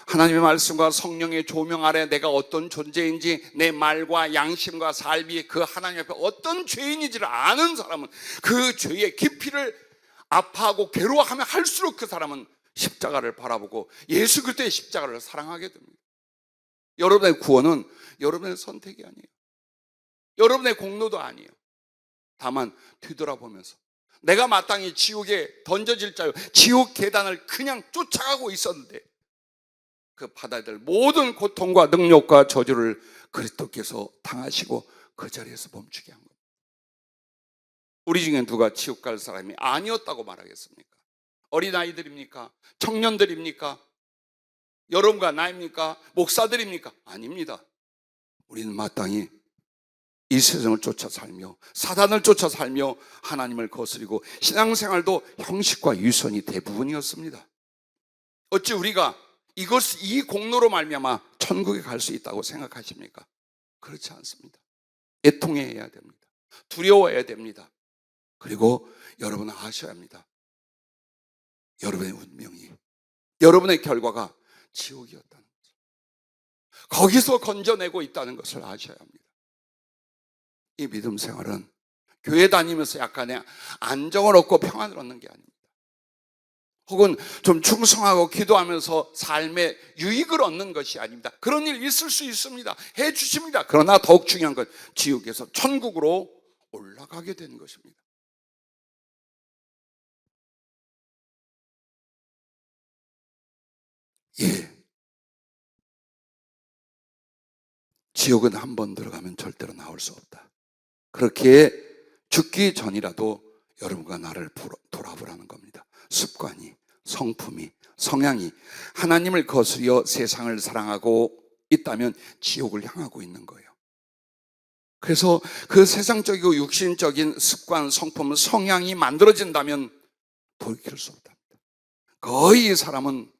하나님의 말씀과 성령의 조명 아래 내가 어떤 존재인지 내 말과 양심과 삶이 그 하나님 앞에 어떤 죄인인지를 아는 사람은 그 죄의 깊이를 아파하고 괴로워하며 할수록 그 사람은 십자가를 바라보고 예수 그리스도의 십자가를 사랑하게 됩니다. 여러분의 구원은 여러분의 선택이 아니에요. 여러분의 공로도 아니에요. 다만 뒤돌아보면서 내가 마땅히 지옥에 던져질 자요, 지옥 계단을 그냥 쫓아가고 있었는데 그 받아야 될 모든 고통과 능력과 저주를 그리스도께서 당하시고 그 자리에서 멈추게 한 겁니다. 우리 중에 누가 지옥 갈 사람이 아니었다고 말하겠습니까? 어린아이들입니까? 청년들입니까? 여러분과 나입니까? 목사들입니까? 아닙니다. 우리는 마땅히 이 세상을 쫓아 살며 사단을 쫓아 살며 하나님을 거스리고 신앙생활도 형식과 유선이 대부분이었습니다. 어찌 우리가 이 공로로 말미암아 천국에 갈 수 있다고 생각하십니까? 그렇지 않습니다. 애통해야 됩니다. 두려워해야 됩니다. 그리고 여러분은 아셔야 합니다. 여러분의 운명이, 여러분의 결과가 지옥이었다는 거죠. 거기서 건져내고 있다는 것을 아셔야 합니다. 이 믿음 생활은 교회 다니면서 약간의 안정을 얻고 평안을 얻는 게 아닙니다. 혹은 좀 충성하고 기도하면서 삶의 유익을 얻는 것이 아닙니다. 그런 일 있을 수 있습니다. 해 주십니다. 그러나 더욱 중요한 건 지옥에서 천국으로 올라가게 되는 것입니다. 지옥은 한 번 들어가면 절대로 나올 수 없다. 그렇게 죽기 전이라도 여러분과 나를 돌아보라는 겁니다. 습관이, 성품이, 성향이 하나님을 거스려 세상을 사랑하고 있다면 지옥을 향하고 있는 거예요. 그래서 그 세상적이고 육신적인 습관, 성품, 성향이 만들어진다면 돌이킬 수 없답니다. 거의 이 사람은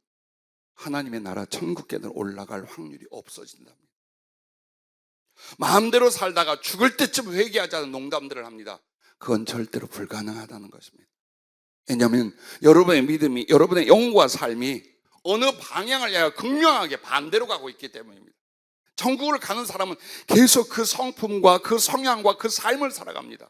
하나님의 나라 천국계는 올라갈 확률이 없어진답니다. 마음대로 살다가 죽을 때쯤 회개하자는 농담들을 합니다. 그건 절대로 불가능하다는 것입니다. 왜냐하면 여러분의 믿음이, 여러분의 영과 삶이 어느 방향을 향해 극명하게 반대로 가고 있기 때문입니다. 천국을 가는 사람은 계속 그 성품과 그 성향과 그 삶을 살아갑니다.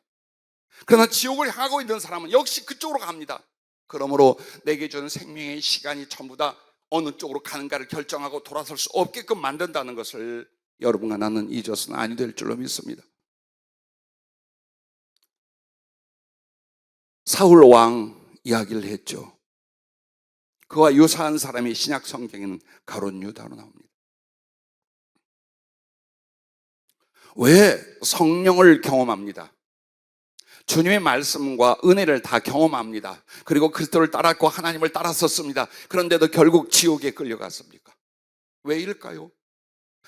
그러나 지옥을 향하고 있는 사람은 역시 그쪽으로 갑니다. 그러므로 내게 주는 생명의 시간이 전부 다 어느 쪽으로 가는가를 결정하고 돌아설 수 없게끔 만든다는 것을 여러분과 나는 잊어서는 아니 될 줄로 믿습니다. 사울 왕 이야기를 했죠. 그와 유사한 사람이 신약 성경에는 가룟 유다로 나옵니다. 왜 성령을 경험합니다. 주님의 말씀과 은혜를 다 경험합니다. 그리고 그리스도를 따랐고 하나님을 따랐었습니다. 그런데도 결국 지옥에 끌려갔습니까? 왜일까요?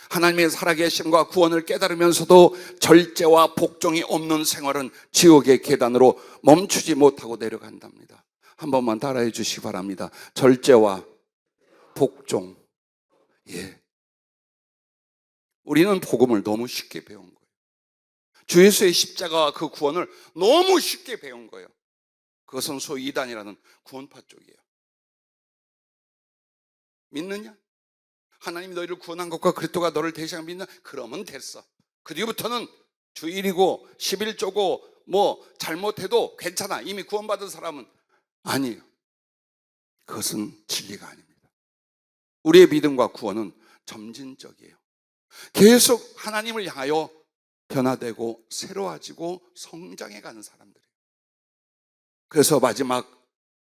하나님의 살아계심과 구원을 깨달으면서도 절제와 복종이 없는 생활은 지옥의 계단으로 멈추지 못하고 내려간답니다. 한 번만 따라해 주시기 바랍니다. 절제와 복종. 우리는 복음을 너무 쉽게 배운 거예요. 주 예수의 십자가와 그 구원을 너무 쉽게 배운 거예요. 그것은 소위 이단이라는 구원파 쪽이에요. 믿느냐? 하나님이 너희를 구원한 것과 그리스도가 너를 대신하여 믿나? 그러면 됐어. 그 뒤부터는 주일이고 11조고 잘못해도 괜찮아. 이미 구원받은 사람은 아니에요. 그것은 진리가 아닙니다. 우리의 믿음과 구원은 점진적이에요. 계속 하나님을 향하여 변화되고 새로워지고 성장해가는 사람들이에요. 그래서 마지막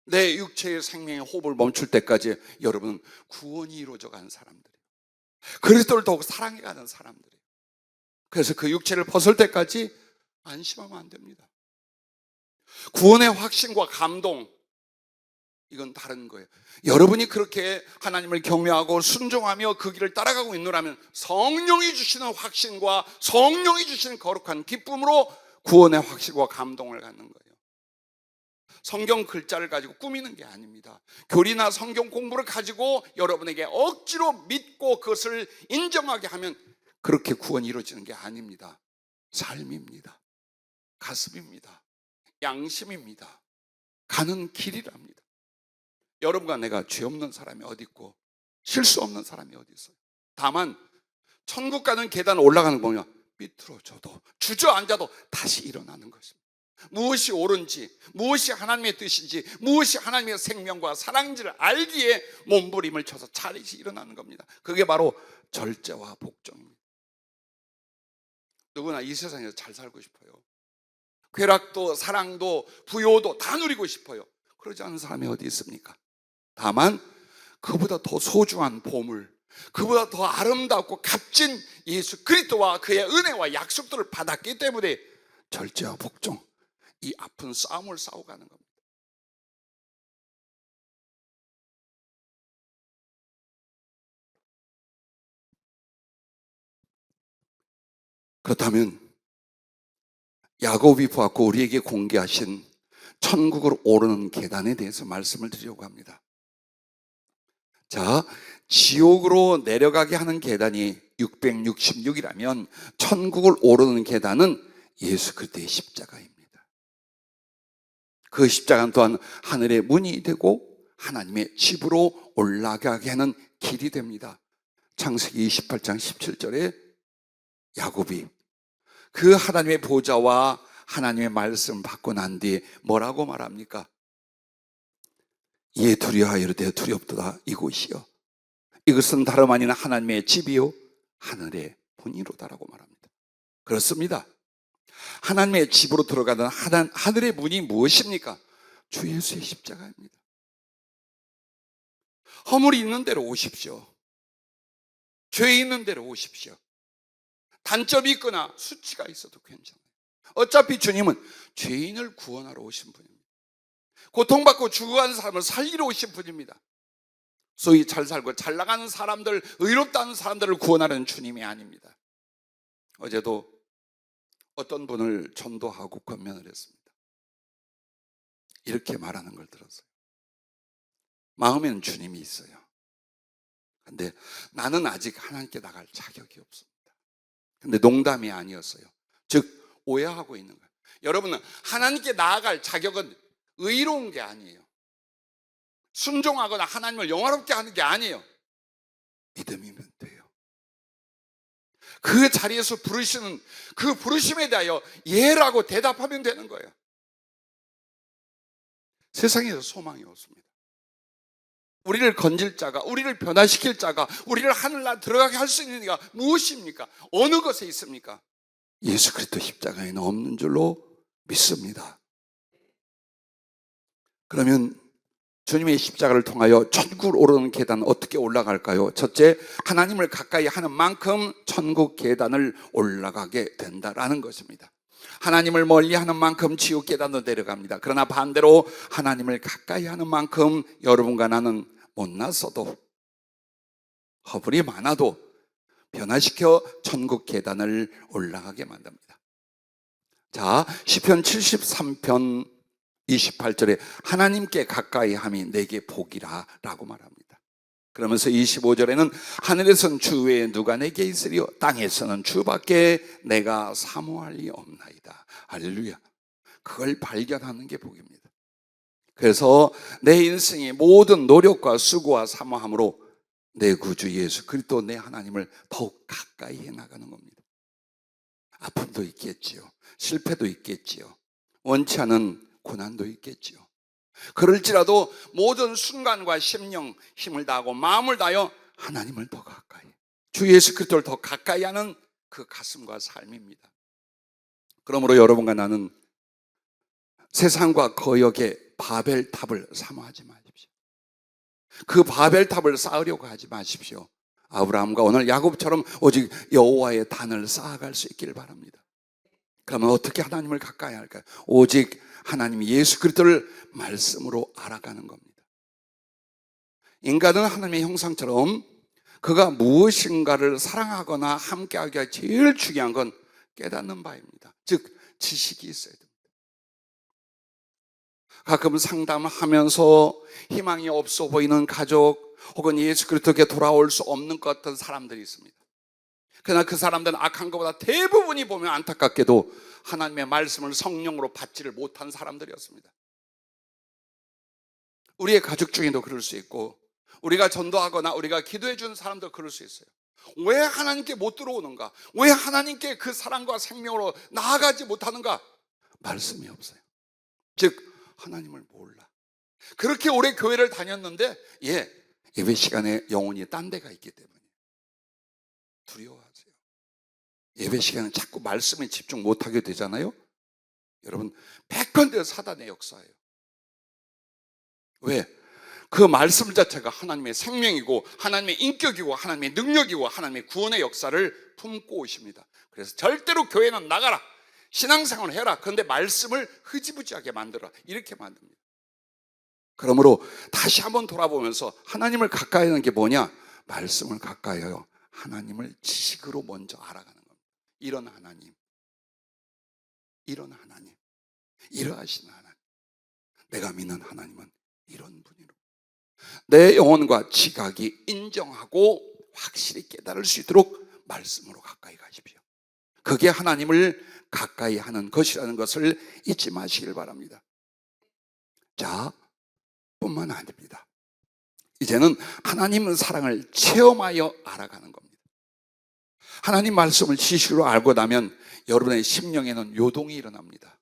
내 육체의 생명의 호흡을 멈출 때까지 여러분은 구원이 이루어져가는 사람들이에요. 그리스도를 더욱 사랑해가는 사람들이에요. 그래서 그 육체를 벗을 때까지 안심하면 안 됩니다. 구원의 확신과 감동, 이건 다른 거예요. 여러분이 그렇게 하나님을 경외하고 순종하며 그 길을 따라가고 있노라면 성령이 주시는 확신과 성령이 주시는 거룩한 기쁨으로 구원의 확신과 감동을 갖는 거예요. 성경 글자를 가지고 꾸미는 게 아닙니다. 교리나 성경 공부를 가지고 여러분에게 억지로 믿고 그것을 인정하게 하면 그렇게 구원이 이루어지는 게 아닙니다. 삶입니다. 가슴입니다. 양심입니다. 가는 길이랍니다. 여러분과 내가 죄 없는 사람이 어디 있고 실수 없는 사람이 어디 있어요? 다만 천국 가는 계단 올라가는 거 보면 삐뚤어져도 주저앉아도 다시 일어나는 것입니다. 무엇이 옳은지, 무엇이 하나님의 뜻인지, 무엇이 하나님의 생명과 사랑인지를 알기에 몸부림을 쳐서 다시 일어나는 겁니다. 그게 바로 절제와 복종입니다. 누구나 이 세상에서 잘 살고 싶어요. 쾌락도 사랑도 부요도 다 누리고 싶어요. 그러지 않은 사람이 어디 있습니까? 다만 그보다 더 소중한 보물, 그보다 더 아름답고 값진 예수 그리스도와 그의 은혜와 약속들을 받았기 때문에 절제와 복종, 이 아픈 싸움을 싸워가는 겁니다. 그렇다면 야곱이 보았고 우리에게 공개하신 천국으로 오르는 계단에 대해서 말씀을 드리려고 합니다. 자, 지옥으로 내려가게 하는 계단이 666이라면 천국을 오르는 계단은 예수 그리스도의 십자가입니다. 그 십자가는 또한 하늘의 문이 되고 하나님의 집으로 올라가게 하는 길이 됩니다. 창세기 28장 17절에 야곱이 그 하나님의 보좌와 하나님의 말씀 받고 난 뒤에 뭐라고 말합니까? 이에 두려워하여 이르되 두렵도다 이곳이요 이것은 다름 아닌 하나님의 집이요 하늘의 문이로다라고 말합니다. 그렇습니다. 하나님의 집으로 들어가는 하늘의 문이 무엇입니까? 주 예수의 십자가입니다. 허물이 있는 대로 오십시오. 죄 있는 대로 오십시오. 단점이 있거나 수치가 있어도 괜찮아요. 어차피 주님은 죄인을 구원하러 오신 분입니다. 고통받고 죽어가는 사람을 살리러 오신 분입니다. 소위 잘 살고 잘 나가는 사람들, 의롭다는 사람들을 구원하는 주님이 아닙니다. 어제도 어떤 분을 전도하고 권면을 했습니다. 이렇게 말하는 걸 들었어요. 마음에는 주님이 있어요. 근데 나는 아직 하나님께 나갈 자격이 없습니다. 근데 농담이 아니었어요. 즉 오해하고 있는 거예요. 여러분은 하나님께 나아갈 자격은 의로운 게 아니에요. 순종하거나 하나님을 영화롭게 하는 게 아니에요. 믿음이면 돼요. 그 자리에서 부르시는 그 부르심에 대하여 예라고 대답하면 되는 거예요. 세상에서 소망이 없습니다. 우리를 건질 자가, 우리를 변화시킬 자가, 우리를 하늘나라 들어가게 할 수 있는 이가 무엇입니까? 어느 것에 있습니까? 예수 그리스도 십자가에는 없는 줄로 믿습니다. 그러면 주님의 십자가를 통하여 천국을 오르는 계단은 어떻게 올라갈까요? 첫째, 하나님을 가까이 하는 만큼 천국 계단을 올라가게 된다라는 것입니다. 하나님을 멀리 하는 만큼 지옥 계단도 내려갑니다. 그러나 반대로 하나님을 가까이 하는 만큼 여러분과 나는 못났어도 허물이 많아도 변화시켜 천국 계단을 올라가게 만듭니다. 자, 시편 73편 28절에 하나님께 가까이 함이 내게 복이라 라고 말합니다. 그러면서 25절에는 하늘에선 주 외에 누가 내게 있으리요 땅에서는 주밖에 내가 사모할 리 없나이다. 할렐루야. 그걸 발견하는 게 복입니다. 그래서 내 인생의 모든 노력과 수고와 사모함으로 내 구주 예수 그리스도 내 하나님을 더욱 가까이 해나가는 겁니다. 아픔도 있겠지요. 실패도 있겠지요. 원치 않은 고난도 있겠지요. 그럴지라도 모든 순간과 심령 힘을 다하고 마음을 다하여 하나님을 더 가까이, 주 예수 그리스도를 더 가까이 하는 그 가슴과 삶입니다. 그러므로 여러분과 나는 세상과 거역의 바벨탑을 사모하지 마십시오. 그 바벨탑을 쌓으려고 하지 마십시오. 아브라함과 오늘 야곱처럼 오직 여호와의 단을 쌓아갈 수 있기를 바랍니다. 그러면 어떻게 하나님을 가까이 할까요? 오직 하나님 예수 그리스도를 말씀으로 알아가는 겁니다. 인간은 하나님의 형상처럼 그가 무엇인가를 사랑하거나 함께하기가 제일 중요한 건 깨닫는 바입니다. 즉 지식이 있어야 됩니다. 가끔 상담하면서 희망이 없어 보이는 가족 혹은 예수 그리스도께 돌아올 수 없는 것 같은 사람들이 있습니다. 그러나 그 사람들은 악한 것보다 대부분이 보면 안타깝게도 하나님의 말씀을 성령으로 받지를 못한 사람들이었습니다. 우리의 가족 중에도 그럴 수 있고 우리가 전도하거나 우리가 기도해 주는 사람도 그럴 수 있어요. 왜 하나님께 못 들어오는가? 왜 하나님께 그 사랑과 생명으로 나아가지 못하는가? 말씀이 없어요. 즉 하나님을 몰라. 그렇게 오래 교회를 다녔는데 예배 시간에 영혼이 딴 데가 있기 때문에 두려워하세요. 예배 시간에 자꾸 말씀에 집중 못하게 되잖아요. 여러분 100% 사단의 역사예요. 왜? 그 말씀 자체가 하나님의 생명이고 하나님의 인격이고 하나님의 능력이고 하나님의 구원의 역사를 품고 오십니다. 그래서 절대로 교회는 나가라, 신앙생활을 해라, 그런데 말씀을 흐지부지하게 만들어라, 이렇게 만듭니다. 그러므로 다시 한번 돌아보면서 하나님을 가까이 하는 게 뭐냐? 말씀을 가까이 하여 하나님을 지식으로 먼저 알아가는 겁니다. 이런 하나님, 이러하신 하나님, 내가 믿는 하나님은 이런 분이로 내 영혼과 지각이 인정하고 확실히 깨달을 수 있도록 말씀으로 가까이 가십시오. 그게 하나님을 가까이 하는 것이라는 것을 잊지 마시길 바랍니다. 자, 뿐만 아닙니다. 이제는 하나님의 사랑을 체험하여 알아가는 겁니다. 하나님 말씀을 지식으로 알고 나면 여러분의 심령에는 요동이 일어납니다.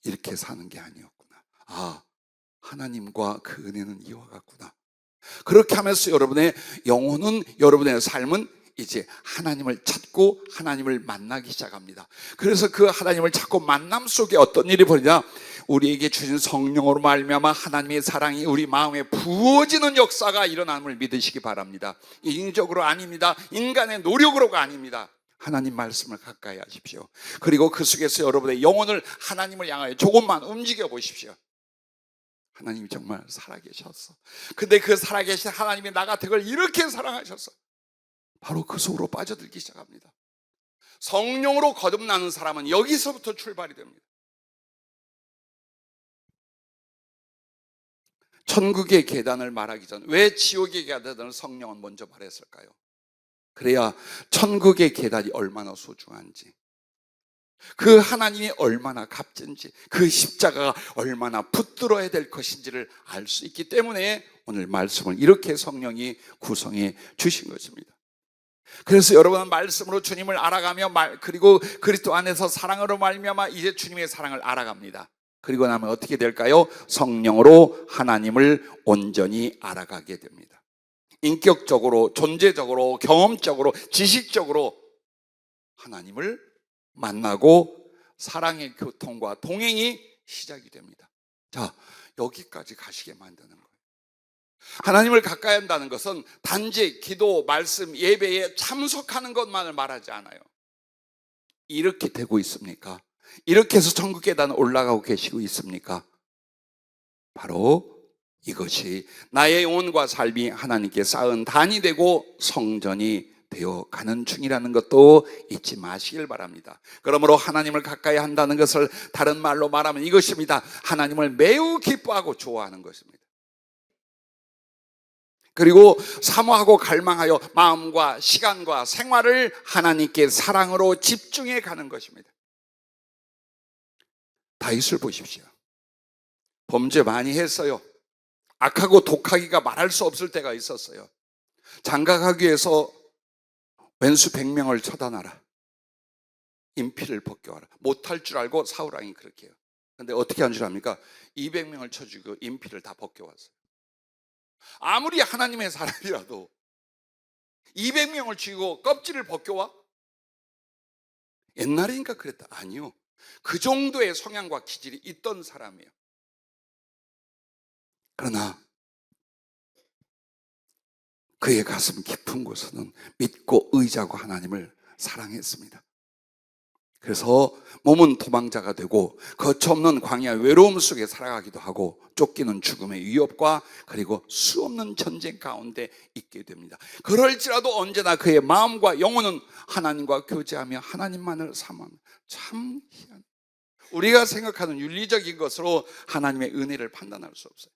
이렇게 사는 게 아니었구나. 하나님과 그 은혜는 이와 같구나. 그렇게 하면서 여러분의 영혼은, 여러분의 삶은 이제 하나님을 찾고 하나님을 만나기 시작합니다. 그래서 그 하나님을 찾고 만남 속에 어떤 일이 벌어지냐? 우리에게 주신 성령으로 말미암아 하나님의 사랑이 우리 마음에 부어지는 역사가 일어남을 믿으시기 바랍니다. 인적으로 아닙니다. 인간의 노력으로가 아닙니다. 하나님 말씀을 가까이 하십시오. 그리고 그 속에서 여러분의 영혼을 하나님을 향하여 조금만 움직여 보십시오. 하나님이 정말 살아계셨어. 근데 그 살아계신 하나님이 나 같은 걸 이렇게 사랑하셨어. 바로 그 속으로 빠져들기 시작합니다. 성령으로 거듭나는 사람은 여기서부터 출발이 됩니다. 천국의 계단을 말하기 전 왜 지옥의 계단을 성령은 먼저 말했을까요? 그래야 천국의 계단이 얼마나 소중한지, 그 하나님이 얼마나 값진지, 그 십자가가 얼마나 붙들어야 될 것인지를 알 수 있기 때문에 오늘 말씀을 이렇게 성령이 구성해 주신 것입니다. 그래서 여러분은 말씀으로 주님을 알아가며 그리고 그리스도 안에서 사랑으로 말미암아 이제 주님의 사랑을 알아갑니다. 그리고 나면 어떻게 될까요? 성령으로 하나님을 온전히 알아가게 됩니다. 인격적으로, 존재적으로, 경험적으로, 지식적으로 하나님을 만나고 사랑의 교통과 동행이 시작이 됩니다. 자, 여기까지 가시게 만드는 거예요. 하나님을 가까이 한다는 것은 단지 기도, 말씀, 예배에 참석하는 것만을 말하지 않아요. 이렇게 되고 있습니까? 이렇게 해서 천국 계단 올라가고 계시고 있습니까? 바로 이것이 나의 영혼과 삶이 하나님께 쌓은 단이 되고 성전이 되어 가는 중이라는 것도 잊지 마시길 바랍니다. 그러므로 하나님을 가까이 한다는 것을 다른 말로 말하면 이것입니다. 하나님을 매우 기뻐하고 좋아하는 것입니다. 그리고 사모하고 갈망하여 마음과 시간과 생활을 하나님께 사랑으로 집중해 가는 것입니다. 다윗을 보십시오. 범죄 많이 했어요. 악하고 독하기가 말할 수 없을 때가 있었어요. 장가가기 위해서 왼수 100명을 쳐다놔라, 인피를 벗겨와라. 못할 줄 알고 사울왕이 그렇게 해요. 근데 어떻게 한 줄 압니까? 200명을 쳐주고 인피를 다 벗겨왔어요. 아무리 하나님의 사람이라도 200명을 죽이고 껍질을 벗겨와? 옛날이니까 그랬다? 아니요. 그 정도의 성향과 기질이 있던 사람이에요. 그러나 그의 가슴 깊은 곳에는 믿고 의지하고 하나님을 사랑했습니다. 그래서 몸은 도망자가 되고 거처없는 광야 외로움 속에 살아가기도 하고 쫓기는 죽음의 위협과 그리고 수없는 전쟁 가운데 있게 됩니다. 그럴지라도 언제나 그의 마음과 영혼은 하나님과 교제하며 하나님만을 사모합니다. 참 희한해요. 우리가 생각하는 윤리적인 것으로 하나님의 은혜를 판단할 수 없어요.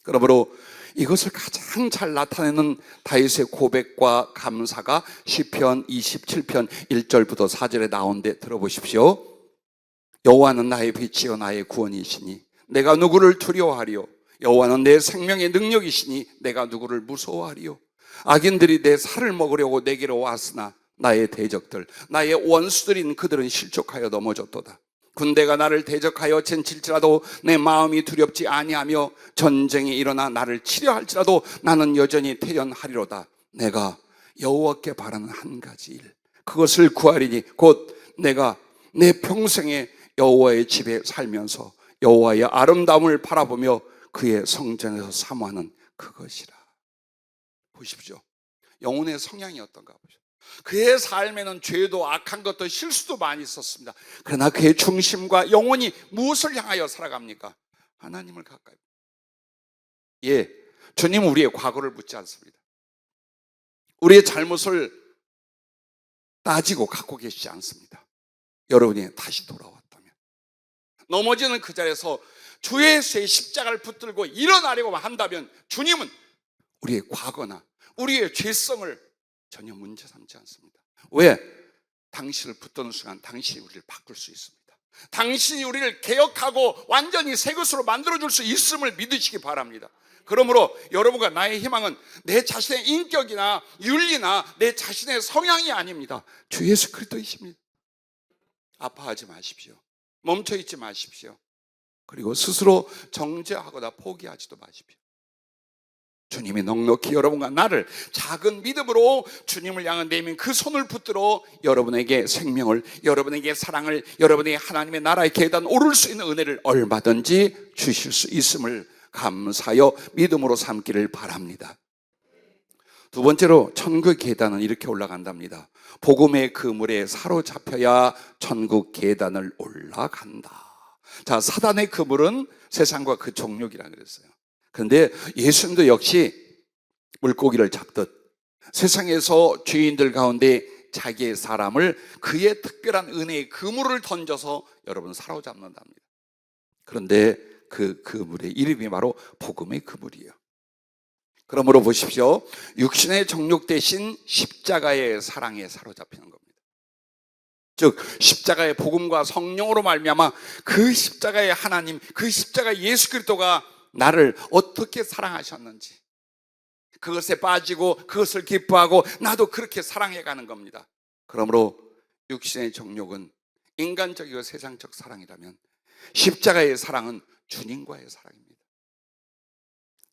그러므로 이것을 가장 잘 나타내는 다윗의 고백과 감사가 시편 27편 1절부터 4절에 나온데 들어보십시오. 여호와는 나의 빛이요 나의 구원이시니 내가 누구를 두려워하리요. 여호와는 내 생명의 능력이시니 내가 누구를 무서워하리요. 악인들이 내 살을 먹으려고 내게로 왔으나 나의 대적들, 나의 원수들인 그들은 실족하여 넘어졌도다. 군대가 나를 대적하여 젠칠지라도 내 마음이 두렵지 아니하며 전쟁이 일어나 나를 치려 할지라도 나는 여전히 태연하리로다. 내가 여호와께 바라는 한 가지 일, 그것을 구하리니 곧 내가 내 평생에 여호와의 집에 살면서 여호와의 아름다움을 바라보며 그의 성전에서 사모하는 그것이라. 보십시오. 영혼의 성향이 어떤가 보십시오. 그의 삶에는 죄도 악한 것도 실수도 많이 있었습니다. 그러나 그의 중심과 영혼이 무엇을 향하여 살아갑니까? 하나님을 가까이. 예, 주님은 우리의 과거를 묻지 않습니다. 우리의 잘못을 따지고 갖고 계시지 않습니다. 여러분이 다시 돌아왔다면, 넘어지는 그 자리에서 주 예수의 십자가를 붙들고 일어나려고 한다면 주님은 우리의 과거나 우리의 죄성을 전혀 문제 삼지 않습니다. 왜? 당신을 붙드는 순간 당신이 우리를 바꿀 수 있습니다. 당신이 우리를 개혁하고 완전히 새 것으로 만들어줄 수 있음을 믿으시기 바랍니다. 그러므로 여러분과 나의 희망은 내 자신의 인격이나 윤리나 내 자신의 성향이 아닙니다. 주 예수 그리스도이십니다. 아파하지 마십시오. 멈춰있지 마십시오. 그리고 스스로 정죄하거나 포기하지도 마십시오. 주님이 넉넉히 여러분과 나를 작은 믿음으로 주님을 향한 내민 그 손을 붙들어 여러분에게 생명을, 여러분에게 사랑을, 여러분에게 하나님의 나라의 계단 오를 수 있는 은혜를 얼마든지 주실 수 있음을 감사하여 믿음으로 삼기를 바랍니다. 두 번째로 천국 계단은 이렇게 올라간답니다. 복음의 그물에 사로잡혀야 천국 계단을 올라간다. 자, 사단의 그물은 세상과 그 종력이라 그랬어요. 그런데 예수님도 역시 물고기를 잡듯 세상에서 죄인들 가운데 자기의 사람을 그의 특별한 은혜의 그물을 던져서 여러분 사로잡는답니다. 그런데 그 그물의 이름이 바로 복음의 그물이에요. 그러므로 보십시오. 육신의 정욕 대신 십자가의 사랑에 사로잡히는 겁니다. 즉 십자가의 복음과 성령으로 말미암아 그 십자가의 하나님, 그 십자가 예수 그리스도가 나를 어떻게 사랑하셨는지 그것에 빠지고 그것을 기뻐하고 나도 그렇게 사랑해가는 겁니다. 그러므로 육신의 정욕은 인간적이고 세상적 사랑이라면 십자가의 사랑은 주님과의 사랑입니다.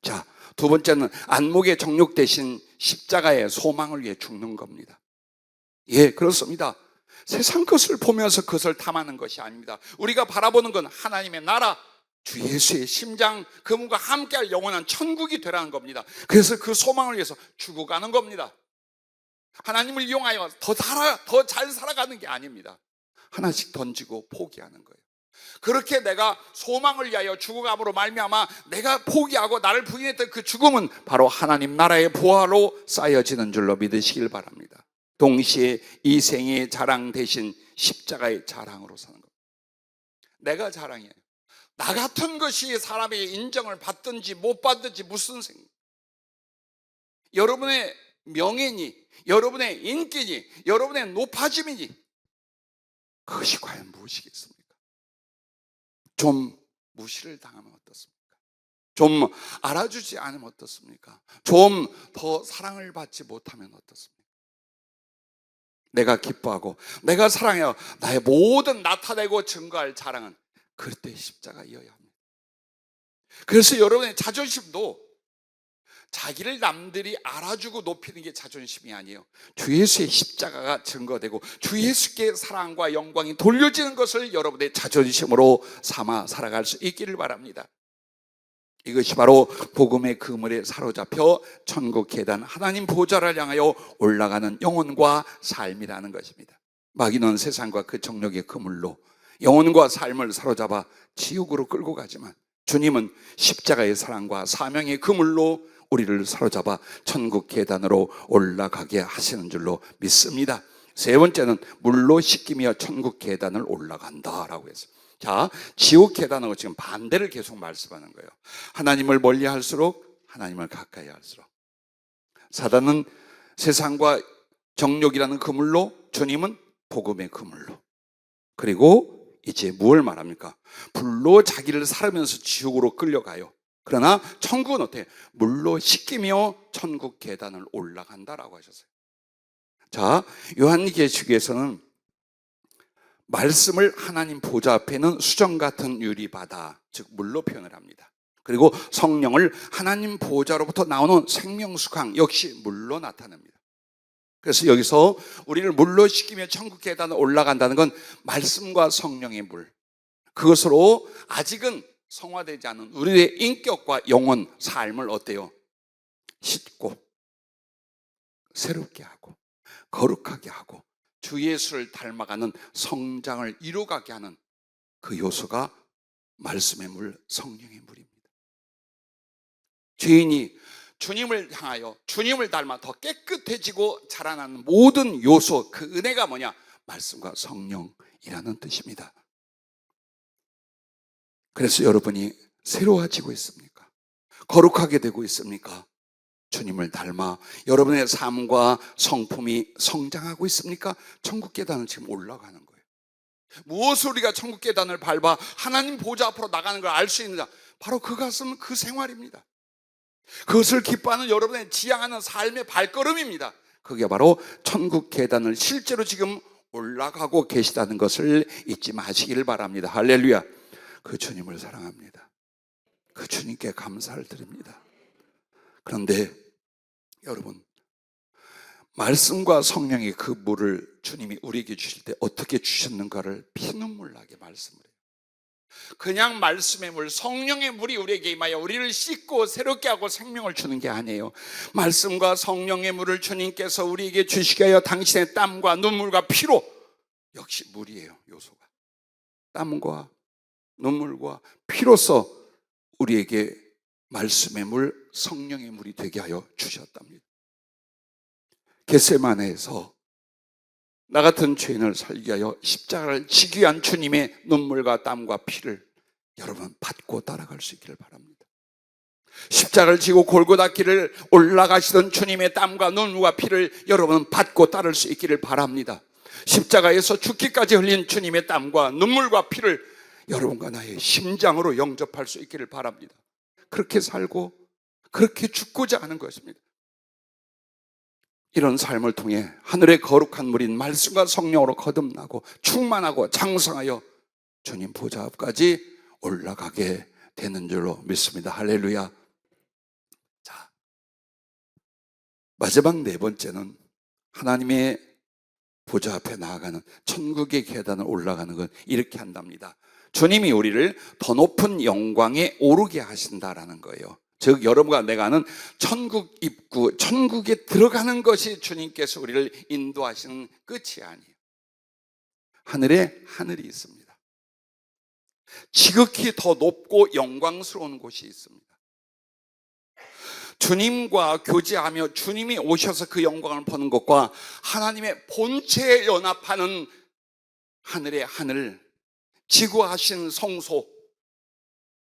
자, 두 번째는 안목의 정욕 대신 십자가의 소망을 위해 죽는 겁니다. 예, 그렇습니다. 세상 것을 보면서 그것을 탐하는 것이 아닙니다. 우리가 바라보는 건 하나님의 나라, 주 예수의 심장, 그분과 함께할 영원한 천국이 되라는 겁니다. 그래서 그 소망을 위해서 죽어가는 겁니다. 하나님을 이용하여 더 잘 살아가는 게 아닙니다. 하나씩 던지고 포기하는 거예요. 그렇게 내가 소망을 위하여 죽어감으로 말미암아 내가 포기하고 나를 부인했던 그 죽음은 바로 하나님 나라의 보화로 쌓여지는 줄로 믿으시길 바랍니다. 동시에 이 생의 자랑 대신 십자가의 자랑으로 사는 겁니다. 내가 자랑이에요. 나 같은 것이 사람에게 인정을 받든지 못 받든지 무슨 생각. 여러분의 명예니, 여러분의 인기니, 여러분의 높아짐이니 그것이 과연 무엇이겠습니까? 좀 무시를 당하면 어떻습니까? 좀 알아주지 않으면 어떻습니까? 좀 더 사랑을 받지 못하면 어떻습니까? 내가 기뻐하고 내가 사랑해요. 나의 모든 나타내고 증거할 자랑은 그때 십자가이어야 합니다. 그래서 여러분의 자존심도 자기를 남들이 알아주고 높이는 게 자존심이 아니에요. 주 예수의 십자가가 증거되고 주 예수께 사랑과 영광이 돌려지는 것을 여러분의 자존심으로 삼아 살아갈 수 있기를 바랍니다. 이것이 바로 복음의 그물에 사로잡혀 천국 계단 하나님 보좌를 향하여 올라가는 영혼과 삶이라는 것입니다. 마귀는 세상과 그 정욕의 그물로 영혼과 삶을 사로잡아 지옥으로 끌고 가지만 주님은 십자가의 사랑과 사명의 그물로 우리를 사로잡아 천국 계단으로 올라가게 하시는 줄로 믿습니다. 세 번째는 물로 씻기며 천국 계단을 올라간다라고 했어요. 자, 지옥 계단하고 지금 반대를 계속 말씀하는 거예요. 하나님을 멀리 할수록 하나님을 가까이 할수록. 사단은 세상과 정욕이라는 그물로, 주님은 복음의 그물로. 그리고 이제 무엇을 말합니까? 불로 자기를 살으면서 지옥으로 끌려가요. 그러나 천국은 어때요? 물로 씻기며 천국 계단을 올라간다라고 하셨어요. 자, 요한계시록에서는 말씀을 하나님 보좌 앞에는 수정 같은 유리바다, 즉 물로 표현을 합니다. 그리고 성령을 하나님 보좌로부터 나오는 생명수강, 역시 물로 나타냅니다. 그래서 여기서 우리를 물로 씻기며 천국 계단을 올라간다는 건 말씀과 성령의 물, 그것으로 아직은 성화되지 않은 우리의 인격과 영혼, 삶을 어때요? 씻고 새롭게 하고 거룩하게 하고 주 예수를 닮아가는 성장을 이루어가게 하는 그 요소가 말씀의 물, 성령의 물입니다. 죄인이 주님을 향하여 주님을 닮아 더 깨끗해지고 자라나는 모든 요소, 그 은혜가 뭐냐? 말씀과 성령이라는 뜻입니다. 그래서 여러분이 새로워지고 있습니까? 거룩하게 되고 있습니까? 주님을 닮아 여러분의 삶과 성품이 성장하고 있습니까? 천국 계단은 지금 올라가는 거예요. 무엇을 우리가 천국 계단을 밟아 하나님 보좌 앞으로 나가는 걸 알 수 있느냐? 바로 그것은 그 생활입니다. 그것을 기뻐하는 여러분의 지향하는 삶의 발걸음입니다. 그게 바로 천국 계단을 실제로 지금 올라가고 계시다는 것을 잊지 마시길 바랍니다. 할렐루야. 그 주님을 사랑합니다. 그 주님께 감사를 드립니다. 그런데 여러분, 말씀과 성령의 그 물을 주님이 우리에게 주실 때 어떻게 주셨는가를 피눈물 나게 말씀을 해요. 그냥 말씀의 물, 성령의 물이 우리에게 임하여 우리를 씻고 새롭게 하고 생명을 주는 게 아니에요. 말씀과 성령의 물을 주님께서 우리에게 주시게 하여 당신의 땀과 눈물과 피로, 역시 물이에요, 요소가. 땀과 눈물과 피로써 우리에게 말씀의 물, 성령의 물이 되게 하여 주셨답니다. 겟세마네에서 나 같은 죄인을 살게 하여 십자가를 지기 위한 주님의 눈물과 땀과 피를 여러분 받고 따라갈 수 있기를 바랍니다. 십자가를 지고 골고다 길을 올라가시던 주님의 땀과 눈물과 피를 여러분 받고 따를 수 있기를 바랍니다. 십자가에서 죽기까지 흘린 주님의 땀과 눈물과 피를 여러분과 나의 심장으로 영접할 수 있기를 바랍니다. 그렇게 살고 그렇게 죽고자 하는 것입니다. 이런 삶을 통해 하늘의 거룩한 물인 말씀과 성령으로 거듭나고 충만하고 장성하여 주님 보좌 앞까지 올라가게 되는 줄로 믿습니다. 할렐루야. 자, 마지막 네 번째는 하나님의 보좌 앞에 나아가는 천국의 계단을 올라가는 건 이렇게 한답니다. 주님이 우리를 더 높은 영광에 오르게 하신다라는 거예요. 즉 여러분과 내가 아는 천국 입구, 천국에 들어가는 것이 주님께서 우리를 인도하시는 끝이 아니에요. 하늘에 하늘이 있습니다. 지극히 더 높고 영광스러운 곳이 있습니다. 주님과 교제하며 주님이 오셔서 그 영광을 보는 것과 하나님의 본체에 연합하는 하늘의 하늘, 지구하신 성소,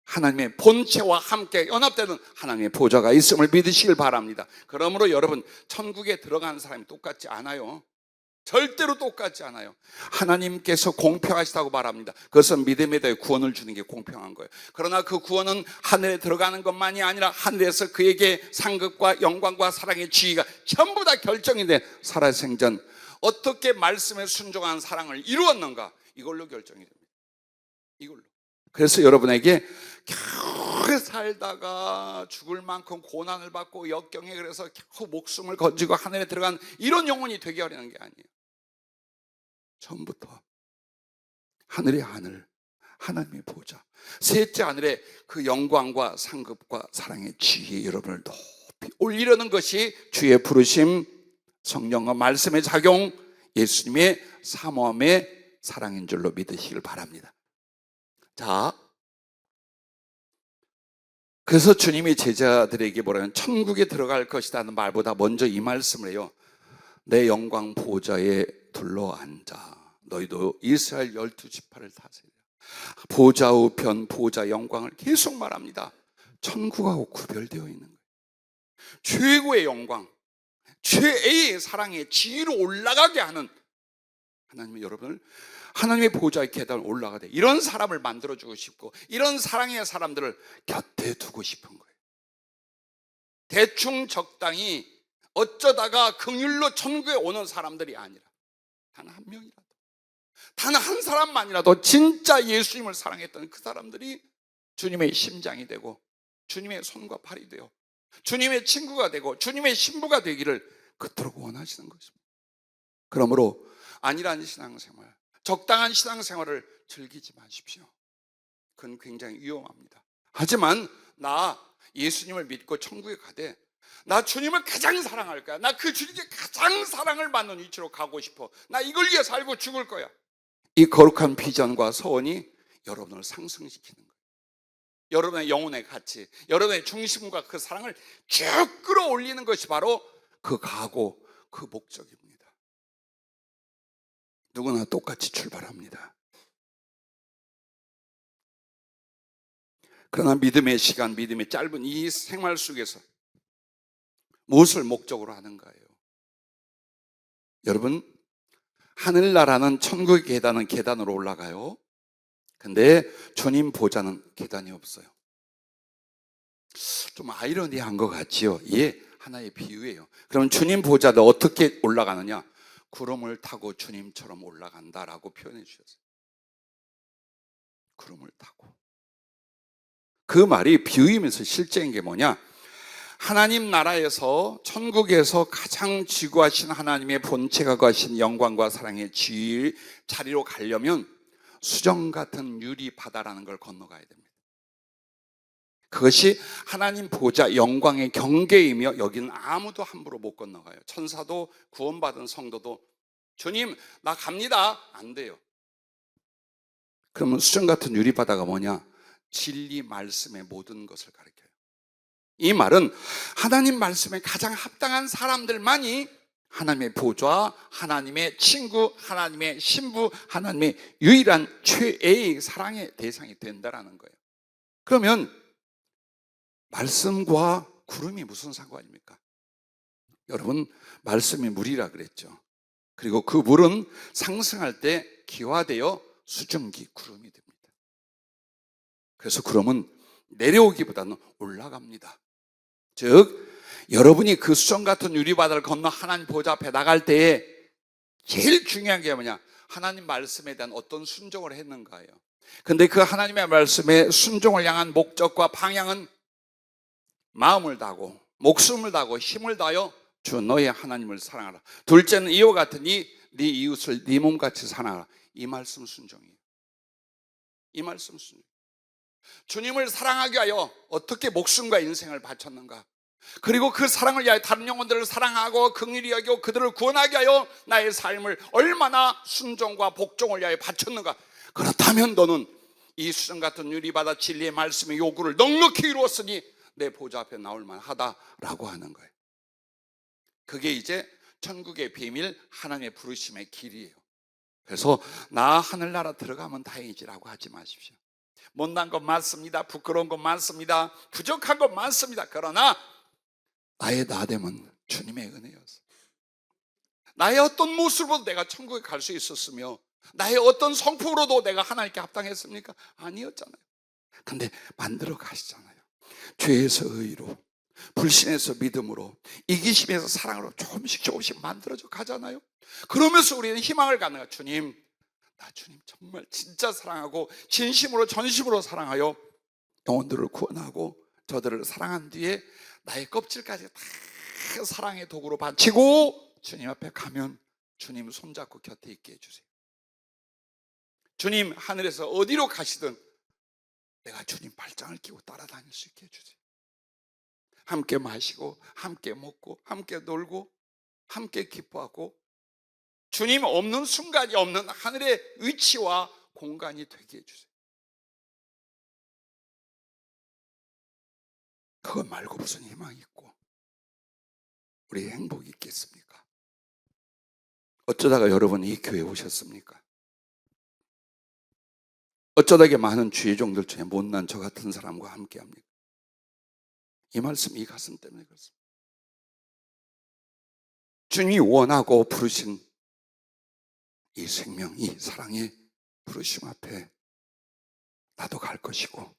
하나님의 본체와 함께 연합되는 하나님의 보좌가 있음을 믿으시길 바랍니다. 그러므로 여러분, 천국에 들어가는 사람이 똑같지 않아요. 절대로 똑같지 않아요. 하나님께서 공평하시다고 말합니다. 그것은 믿음에 대해 구원을 주는 게 공평한 거예요. 그러나 그 구원은 하늘에 들어가는 것만이 아니라 하늘에서 그에게 상급과 영광과 사랑의 지위가 전부 다 결정이 된 살아생전 어떻게 말씀에 순종한 사랑을 이루었는가, 이걸로 결정이 됩니다. 이걸로. 그래서 여러분에게 겨우 살다가 죽을 만큼 고난을 받고 역경에 그래서 겨우 목숨을 건지고 하늘에 들어간 이런 영혼이 되게 하려는 게 아니에요. 처음부터 하늘의 하늘, 하나님의 보좌, 셋째 하늘에 그 영광과 상급과 사랑의 지혜 여러분을 높이 올리려는 것이 주의 부르심, 성령과 말씀의 작용, 예수님의 사모함의 사랑인 줄로 믿으시길 바랍니다. 자, 그래서 주님이 제자들에게 뭐라면 천국에 들어갈 것이라는 말보다 먼저 이 말씀을 해요. 내 영광 보좌에 둘러앉아. 너희도 이스라엘 12지파를 다스리라. 보좌 우편, 보좌 영광을 계속 말합니다. 천국하고 구별되어 있는 거예요. 최고의 영광, 최애의 사랑의 지위로 올라가게 하는 하나님이 여러분을 하나님의 보좌의 계단을 올라가되 이런 사람을 만들어주고 싶고 이런 사랑의 사람들을 곁에 두고 싶은 거예요. 대충 적당히 어쩌다가 긍휼로 천국에 오는 사람들이 아니라 단 한 명이라도, 단 한 사람만이라도 진짜 예수님을 사랑했던 그 사람들이 주님의 심장이 되고 주님의 손과 발이 되어 주님의 친구가 되고 주님의 신부가 되기를 그토록 원하시는 것입니다. 그러므로 안일한 신앙생활, 적당한 신앙생활을 즐기지 마십시오. 그건 굉장히 위험합니다. 하지만 나 예수님을 믿고 천국에 가되 나 주님을 가장 사랑할 거야. 나 그 주님께 가장 사랑을 받는 위치로 가고 싶어. 나 이걸 위해 살고 죽을 거야. 이 거룩한 비전과 소원이 여러분을 상승시키는 거예요. 여러분의 영혼의 가치, 여러분의 중심과 그 사랑을 쭉 끌어올리는 것이 바로 그 각오, 그 목적입니다. 누구나 똑같이 출발합니다. 그러나 믿음의 시간, 믿음의 짧은 이 생활 속에서 무엇을 목적으로 하는가요? 여러분, 하늘나라는 천국의 계단은 계단으로 올라가요. 근데 주님 보좌는 계단이 없어요. 좀 아이러니한 것 같지요? 예, 하나의 비유예요. 그럼 주님 보좌도 어떻게 올라가느냐? 구름을 타고 주님처럼 올라간다라고 표현해 주셨어요. 구름을 타고. 그 말이 비유이면서 실제인 게 뭐냐? 하나님 나라에서 천국에서 가장 지구하신 하나님의 본체가 거하신 영광과 사랑의 지위 자리로 가려면 수정 같은 유리 바다라는 걸 건너가야 됩니다. 그것이 하나님 보좌 영광의 경계이며 여기는 아무도 함부로 못 건너가요. 천사도 구원받은 성도도 주님 나 갑니다 안 돼요. 그러면 수정 같은 유리 바다가 뭐냐? 진리 말씀의 모든 것을 가리켜요. 이 말은 하나님 말씀에 가장 합당한 사람들만이 하나님의 보좌, 하나님의 친구, 하나님의 신부, 하나님의 유일한 최애의 사랑의 대상이 된다라는 거예요. 그러면 말씀과 구름이 무슨 상관입니까? 여러분, 말씀이 물이라 그랬죠. 그리고 그 물은 상승할 때 기화되어 수증기, 구름이 됩니다. 그래서 구름은 내려오기보다는 올라갑니다. 즉 여러분이 그 수정 같은 유리바다를 건너 하나님 보좌 앞에 나갈 때에 제일 중요한 게 뭐냐? 하나님 말씀에 대한 어떤 순종을 했는가예요. 근데 그 하나님의 말씀에 순종을 향한 목적과 방향은 마음을 다하고 목숨을 다하고 힘을 다하여 주 너의 하나님을 사랑하라. 둘째는 이와 같으니 네 이웃을 네 몸같이 사랑하라. 이 말씀 순종이에요. 이 말씀 순종. 주님을 사랑하기 위하여 어떻게 목숨과 인생을 바쳤는가? 그리고 그 사랑을 위하여 다른 영혼들을 사랑하고 긍휼히 여기고 그들을 구원하기 위하여 나의 삶을 얼마나 순종과 복종을 위하여 바쳤는가? 그렇다면 너는 이 수정 같은 유리바다 진리의 말씀의 요구를 넉넉히 이루었으니 내 보좌 앞에 나올 만하다라고 하는 거예요. 그게 이제 천국의 비밀, 하나님의 부르심의 길이에요. 그래서 나 하늘나라 들어가면 다행이지라고 하지 마십시오. 못난 것 많습니다. 부끄러운 것 많습니다. 부족한 것 많습니다. 그러나 나의 나됨은 주님의 은혜였어. 나의 어떤 모습으로도 내가 천국에 갈 수 있었으며 나의 어떤 성품으로도 내가 하나님께 합당했습니까? 아니었잖아요. 근데 만들어 가시잖아요. 죄에서 의로, 불신에서 믿음으로, 이기심에서 사랑으로 조금씩 만들어져 가잖아요. 그러면서 우리는 희망을 갖는 거야. 주님, 나 주님 정말 진짜 사랑하고 진심으로 전심으로 사랑하여 영혼들을 구원하고 저들을 사랑한 뒤에 나의 껍질까지 다 사랑의 도구로 바치고 주님 앞에 가면 주님 손잡고 곁에 있게 해주세요. 주님 하늘에서 어디로 가시든 내가 주님 발장을 끼고 따라다닐 수 있게 해주세요. 함께 마시고 함께 먹고 함께 놀고 함께 기뻐하고 주님 없는 순간이 없는 하늘의 위치와 공간이 되게 해주세요. 그것 말고 무슨 희망이 있고 우리 행복이 있겠습니까? 어쩌다가 여러분 이 교회에 오셨습니까? 어쩌다 이게 많은 주의 종들 중에 못난 저 같은 사람과 함께합니까? 이 말씀, 이 가슴 때문에 그렇습니다. 주님이 원하고 부르신 이 생명, 이 사랑의 부르심 앞에 나도 갈 것이고,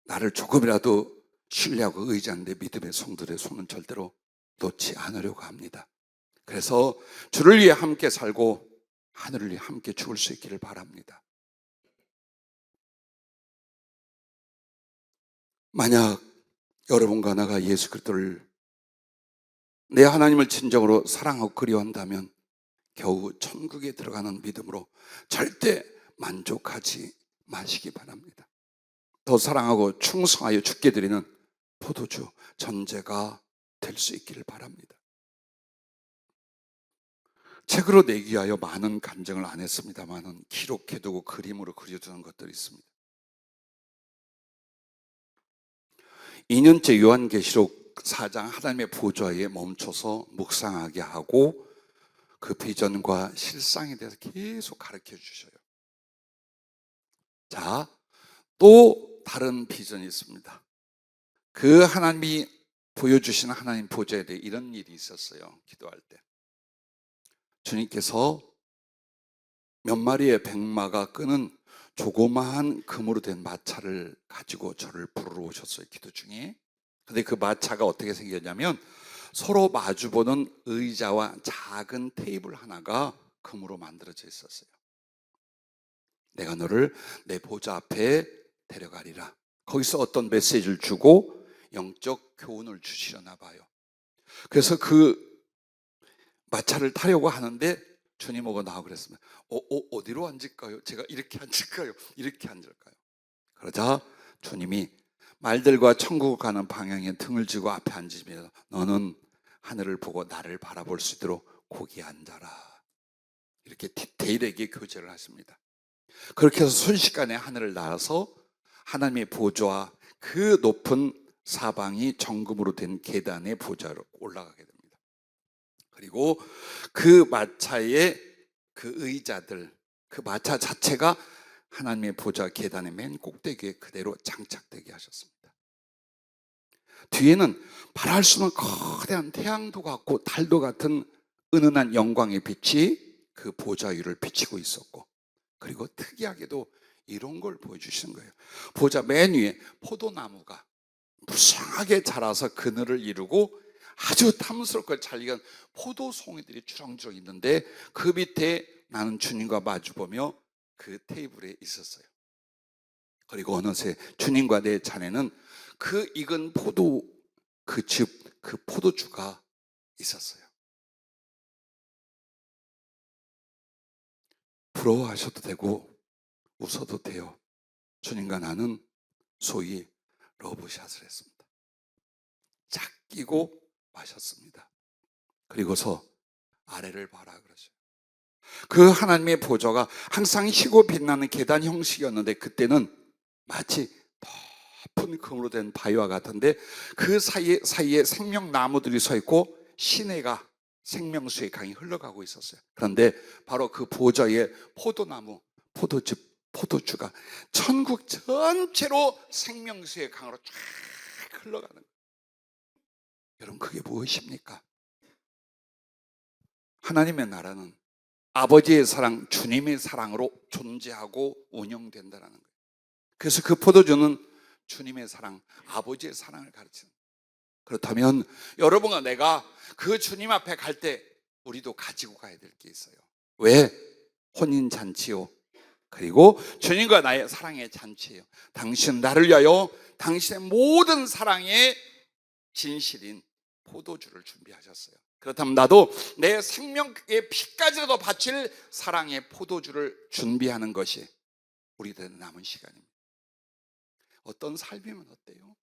나를 조금이라도 신뢰하고 의지하는 데 믿음의 성들의 손은 절대로 놓지 않으려고 합니다. 그래서 주를 위해 함께 살고 하늘을 위해 함께 죽을 수 있기를 바랍니다. 만약 여러분과 나가 예수 그리스도를, 내 하나님을 진정으로 사랑하고 그리워한다면 겨우 천국에 들어가는 믿음으로 절대 만족하지 마시기 바랍니다. 더 사랑하고 충성하여 죽게 드리는 포도주 전제가 될 수 있기를 바랍니다. 책으로 내기 위하여 많은 간증을 안 했습니다만은 기록해두고 그림으로 그려두는 것들이 있습니다. 2년째 요한계시록 4장 하나님의 보좌에 멈춰서 묵상하게 하고 그 비전과 실상에 대해서 계속 가르쳐 주셔요. 자, 또 다른 비전이 있습니다. 그 하나님이 보여주시는 하나님 보좌에 대해 이런 일이 있었어요. 기도할 때 주님께서 몇 마리의 백마가 끄는 조그마한 금으로 된 마차를 가지고 저를 부르러 오셨어요. 기도 중에. 근데 그 마차가 어떻게 생겼냐면 서로 마주보는 의자와 작은 테이블 하나가 금으로 만들어져 있었어요. 내가 너를 내 보좌 앞에 데려가리라. 거기서 어떤 메시지를 주고 영적 교훈을 주시려나 봐요. 그래서 그 마차를 타려고 하는데 주님 오고 나하고 그랬습니다. 어디로 앉을까요? 제가 이렇게 앉을까요? 이렇게 앉을까요? 그러자 주님이 말들과 천국 가는 방향에 등을 쥐고 앞에 앉으며 너는 하늘을 보고 나를 바라볼 수 있도록 거기 앉아라. 이렇게 디테일하게 교제를 하십니다. 그렇게 해서 순식간에 하늘을 날아서 하나님의 보좌와 그 높은 사방이 정금으로 된 계단의 보좌로 올라가게 됩니다. 그리고 그 마차의 그 의자들, 그 마차 자체가 하나님의 보좌 계단의 맨 꼭대기에 그대로 장착되게 하셨습니다. 뒤에는 말할 수 없는 거대한 태양도 같고 달도 같은 은은한 영광의 빛이 그 보좌 위를 비치고 있었고, 그리고 특이하게도 이런 걸 보여주시는 거예요. 보좌 맨 위에 포도나무가 무성하게 자라서 그늘을 이루고 아주 탐스럽고 잘 익은 포도송이들이 주렁주렁 있는데 그 밑에 나는 주님과 마주보며 그 테이블에 있었어요. 그리고 어느새 주님과 내 자네는 그 익은 포도 그 포도주가 있었어요. 부러워하셔도 되고 웃어도 돼요. 주님과 나는 소위 러브샷을 했습니다. 짝 끼고 마셨습니다. 그리고서 아래를 봐라 그러죠. 그 하나님의 보좌가 항상 희고 빛나는 계단 형식이었는데 그때는 마치 높은 금으로 된 바위와 같은데 그 사이에 생명나무들이 서 있고 시내가 생명수의 강이 흘러가고 있었어요. 그런데 바로 그 보좌에 포도나무, 포도주가 천국 전체로 생명수의 강으로 쫙 흘러가는 거예요. 여러분 그게 무엇입니까? 하나님의 나라는 아버지의 사랑, 주님의 사랑으로 존재하고 운영된다는 거예요. 그래서 그 포도주는 주님의 사랑, 아버지의 사랑을 가르치는 거예요. 그렇다면 여러분과 내가 그 주님 앞에 갈 때 우리도 가지고 가야 될 게 있어요. 왜? 혼인잔치요. 그리고 주님과 나의 사랑의 잔치예요. 당신 나를 위하여 당신의 모든 사랑의 진실인 포도주를 준비하셨어요. 그렇다면 나도 내 생명의 피까지라도 바칠 사랑의 포도주를 준비하는 것이 우리들의 남은 시간입니다. 어떤 삶이면 어때요?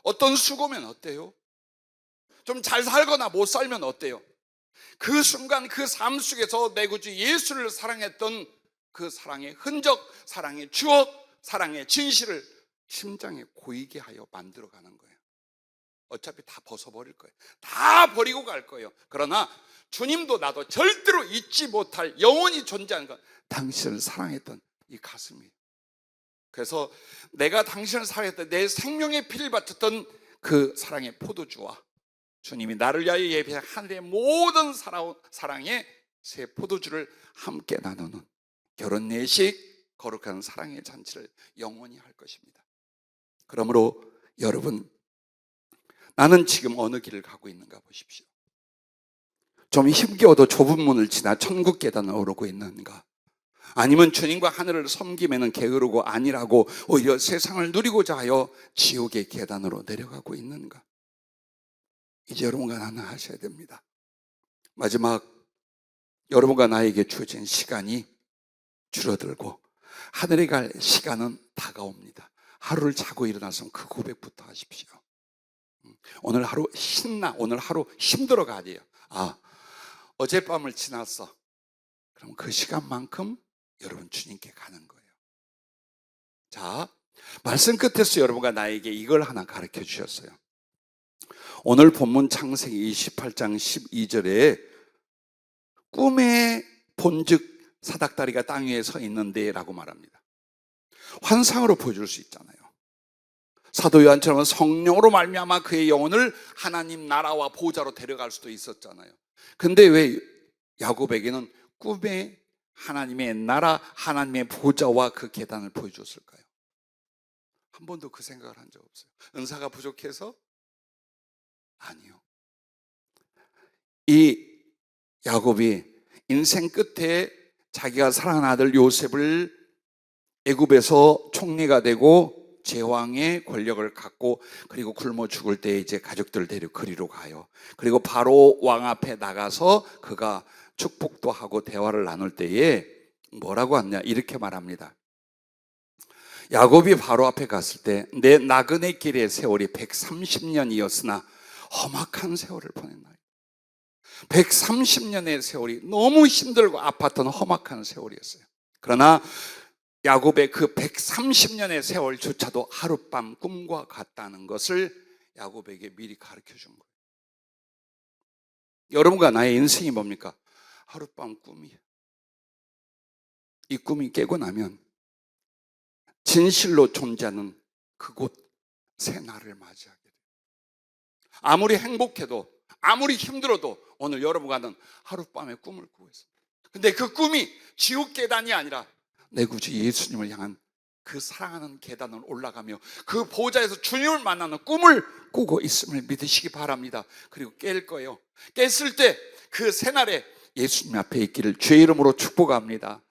어떤 수고면 어때요? 좀 잘 살거나 못 살면 어때요? 그 순간 그 삶 속에서 내 구주 예수를 사랑했던 그 사랑의 흔적, 사랑의 추억, 사랑의 진실을 심장에 고이게 하여 만들어가는 거예요. 어차피 다 벗어버릴 거예요. 다 버리고 갈 거예요. 그러나 주님도 나도 절대로 잊지 못할 영원히 존재하는 것, 당신을 사랑했던 이 가슴이에요. 그래서 내가 당신을 사랑했던, 내 생명의 피를 바쳤던 그 사랑의 포도주와 주님이 나를 위하여 예비한 하늘의 모든 사랑의 새 포도주를 함께 나누는 결혼 내식 거룩한 사랑의 잔치를 영원히 할 것입니다. 그러므로 여러분, 나는 지금 어느 길을 가고 있는가 보십시오. 좀 힘겨워도 좁은 문을 지나 천국 계단을 오르고 있는가? 아니면 주님과 하늘을 섬기면은 게으르고 아니라고 오히려 세상을 누리고자 하여 지옥의 계단으로 내려가고 있는가? 이제 여러분과 나는 하셔야 됩니다. 마지막, 여러분과 나에게 주어진 시간이 줄어들고 하늘에 갈 시간은 다가옵니다. 하루를 자고 일어나서 그 고백부터 하십시오. 오늘 하루 오늘 하루 힘들어 가야 돼요. 어젯밤을 지났어. 그럼 그 시간만큼 여러분 주님께 가는 거예요. 자, 말씀 끝에서 여러분과 나에게 이걸 하나 가르쳐 주셨어요. 오늘 본문 창세기 28장 12절에 꿈에 본즉 사닥다리가 땅 위에 서 있는데 라고 말합니다. 환상으로 보여줄 수 있잖아요. 사도 요한처럼 성령으로 말미암아 그의 영혼을 하나님 나라와 보좌로 데려갈 수도 있었잖아요. 근데 왜 야곱에게는 꿈에 하나님의 나라, 하나님의 보좌와 그 계단을 보여줬을까요? 한 번도 그 생각을 한 적 없어요. 은사가 부족해서? 아니요. 이 야곱이 인생 끝에 자기가 사랑하는 아들 요셉을 애굽에서 총리가 되고 제왕의 권력을 갖고, 그리고 굶어 죽을 때 이제 가족들을 데리고 그리로 가요. 그리고 바로 왕 앞에 나가서 그가 축복도 하고 대화를 나눌 때에 뭐라고 하냐, 이렇게 말합니다. 야곱이 바로 앞에 갔을 때 내 나그네 길의 세월이 130년이었으나 험악한 세월을 보냈나이다. 130년의 세월이 너무 힘들고 아팠던 험악한 세월이었어요. 그러나 야곱의 그 130년의 세월조차도 하룻밤 꿈과 같다는 것을 야곱에게 미리 가르쳐 준 거예요. 여러분과 나의 인생이 뭡니까? 하룻밤 꿈이에요. 이 꿈이 깨고 나면 진실로 존재하는 그곳 새날을 맞이하게 돼요. 아무리 행복해도 아무리 힘들어도 오늘 여러분과 는 하룻밤에 꿈을 꾸고 있습니다. 근데 그 꿈이 지옥 계단이 아니라 내 구주 예수님을 향한 그 사랑하는 계단을 올라가며 그 보좌에서 주님을 만나는 꿈을 꾸고 있음을 믿으시기 바랍니다. 그리고 깰 거예요. 깼을 때 그 새날에 예수님 앞에 있기를 주의 이름으로 축복합니다.